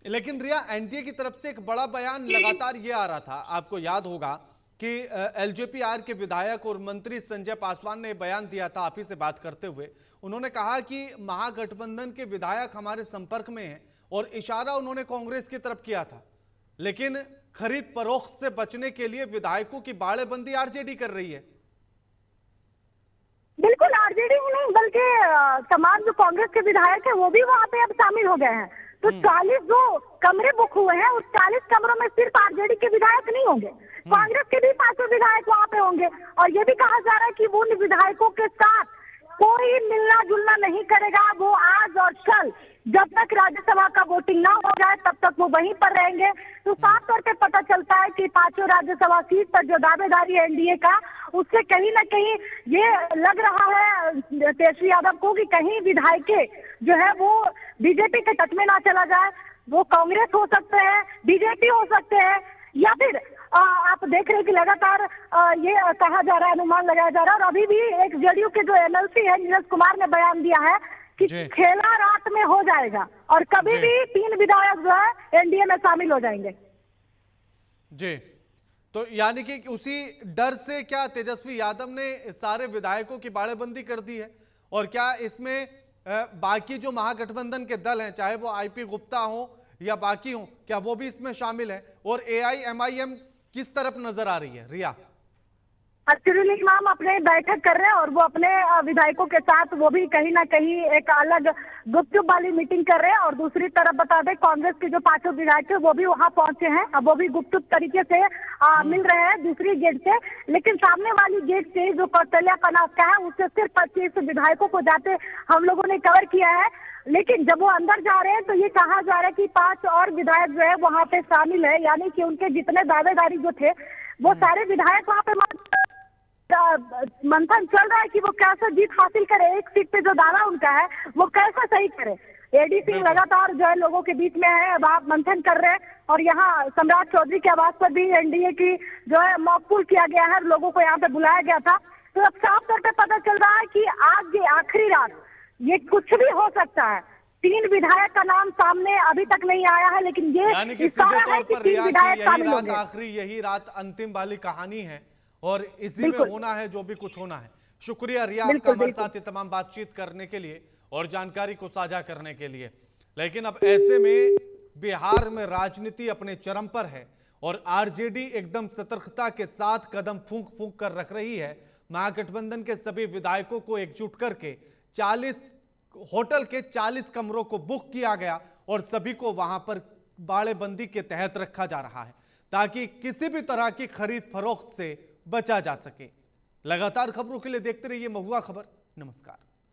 लेकिन रिया, एनडीए की तरफ से एक बड़ा बयान लगातार ये आ रहा था, आपको याद होगा कि एलजेपी-आर के विधायक और मंत्री संजय पासवान ने बयान दिया था आप ही से बात करते हुए। उन्होंने कहा कि महागठबंधन के विधायक हमारे संपर्क में हैं और इशारा उन्होंने कांग्रेस की तरफ किया था, लेकिन खरीद फरोख्त से बचने के लिए विधायकों की बाड़ेबंदी आरजेडी कर रही है। बिल्कुल आरजेडी ही नहीं बल्कि तमाम जो कांग्रेस के विधायक है वो भी वहाँ पे अब शामिल हो गए हैं। तो 40 जो कमरे बुक हुए हैं उस 40 कमरों में सिर्फ आरजेडी के विधायक नहीं होंगे, कांग्रेस के भी 5 विधायक वहाँ पे होंगे। और ये भी कहा जा रहा है कि वो उन विधायकों के साथ कोई मिलना जुलना नहीं करेगा। वो आज और कल जब तक राज्यसभा का वोटिंग ना हो जाए तब तक वो वहीं पर रहेंगे। तो साफ तौर पे पता चलता है कि 5 राज्यसभा सीट पर जो दावेदारी है एनडीए का, उससे कहीं ना कहीं ये लग रहा है तेजस्वी यादव को कि कहीं विधायक जो है वो बीजेपी के टच में ना चला जाए। वो कांग्रेस हो सकते हैं, बीजेपी हो सकते हैं, या फिर आप देख रहे हैं कि लगातार ये कहा जा रहा है, अनुमान लगाया जा रहा है। और अभी भी एक जेडीयू के जो एमएलसी है नीरज कुमार ने बयान दिया है कि खेला रात में हो जाएगा और कभी भी 3 विधायक जो है एनडीए में शामिल हो जाएंगे। जी, तो यानी कि उसी डर से क्या तेजस्वी यादव ने सारे विधायकों की बाड़ेबंदी कर दी है? और क्या इसमें बाकी जो महागठबंधन के दल हैं, चाहे वो आईपी गुप्ता हो या बाकी हो, क्या वो भी इसमें शामिल है? और एआईएमआईएम किस तरफ नजर आ रही है रिया? अख्तुल इमाम अपने बैठक कर रहे हैं और वो अपने विधायकों के साथ वो भी कहीं ना कहीं एक अलग गुपचुप वाली मीटिंग कर रहे हैं। और दूसरी तरफ बता दें कांग्रेस के जो 5 विधायक है वो भी वहां पहुंचे हैं। अब वो भी गुपचुप तरीके से मिल रहे हैं दूसरी गेट से, लेकिन सामने वाली गेट से जो कौटल्या पनास का है उससे सिर्फ 25 विधायकों को जाते हम लोगों ने कवर किया है। लेकिन जब वो अंदर जा रहे हैं तो ये कहा जा रहा है कि 5 और विधायक जो है वहां पे शामिल है, यानी कि उनके जितने दावेदारी जो थे वो सारे विधायक वहां पे मंथन चल रहा है कि वो कैसे जीत हासिल करे, एक सीट पे जो दावा उनका है वो कैसे सही करे। एडीसी लगातार जो है लोगों के बीच में है, अब आप मंथन कर रहे हैं। और यहाँ सम्राट चौधरी के आवास पर भी एनडीए की जो है मॉकपुल किया गया है, लोगों को यहाँ पे बुलाया गया था। तो अब साफ तौर पे पता चल रहा है कि आज ये आखिरी रात, ये कुछ भी हो सकता है। 3 विधायक का नाम सामने अभी तक नहीं आया है, लेकिन ये यानी कि सीधे तौर पर रिया की यही रात होंगे। आखिरी, यही रात अंतिम वाली कहानी है और इसी में होना है जो भी कुछ होना है। शुक्रिया रिया आपका हमारे साथ ये तमाम बातचीत करने के लिए और जानकारी को साझा करने के लिए। लेकिन अब ऐसे में बिहार में राजनीति अपने चरम पर है और आरजेडी एकदम सतर्कता के साथ कदम फूंक फूंक कर रख रही है। महागठबंधन के सभी विधायकों को एकजुट करके 40 होटल के 40 कमरों को बुक किया गया और सभी को वहां पर बाड़ेबंदी के तहत रखा जा रहा है ताकि किसी भी तरह की खरीद फरोख्त से बचा जा सके। लगातार खबरों के लिए देखते रहिए महुआ खबर। नमस्कार।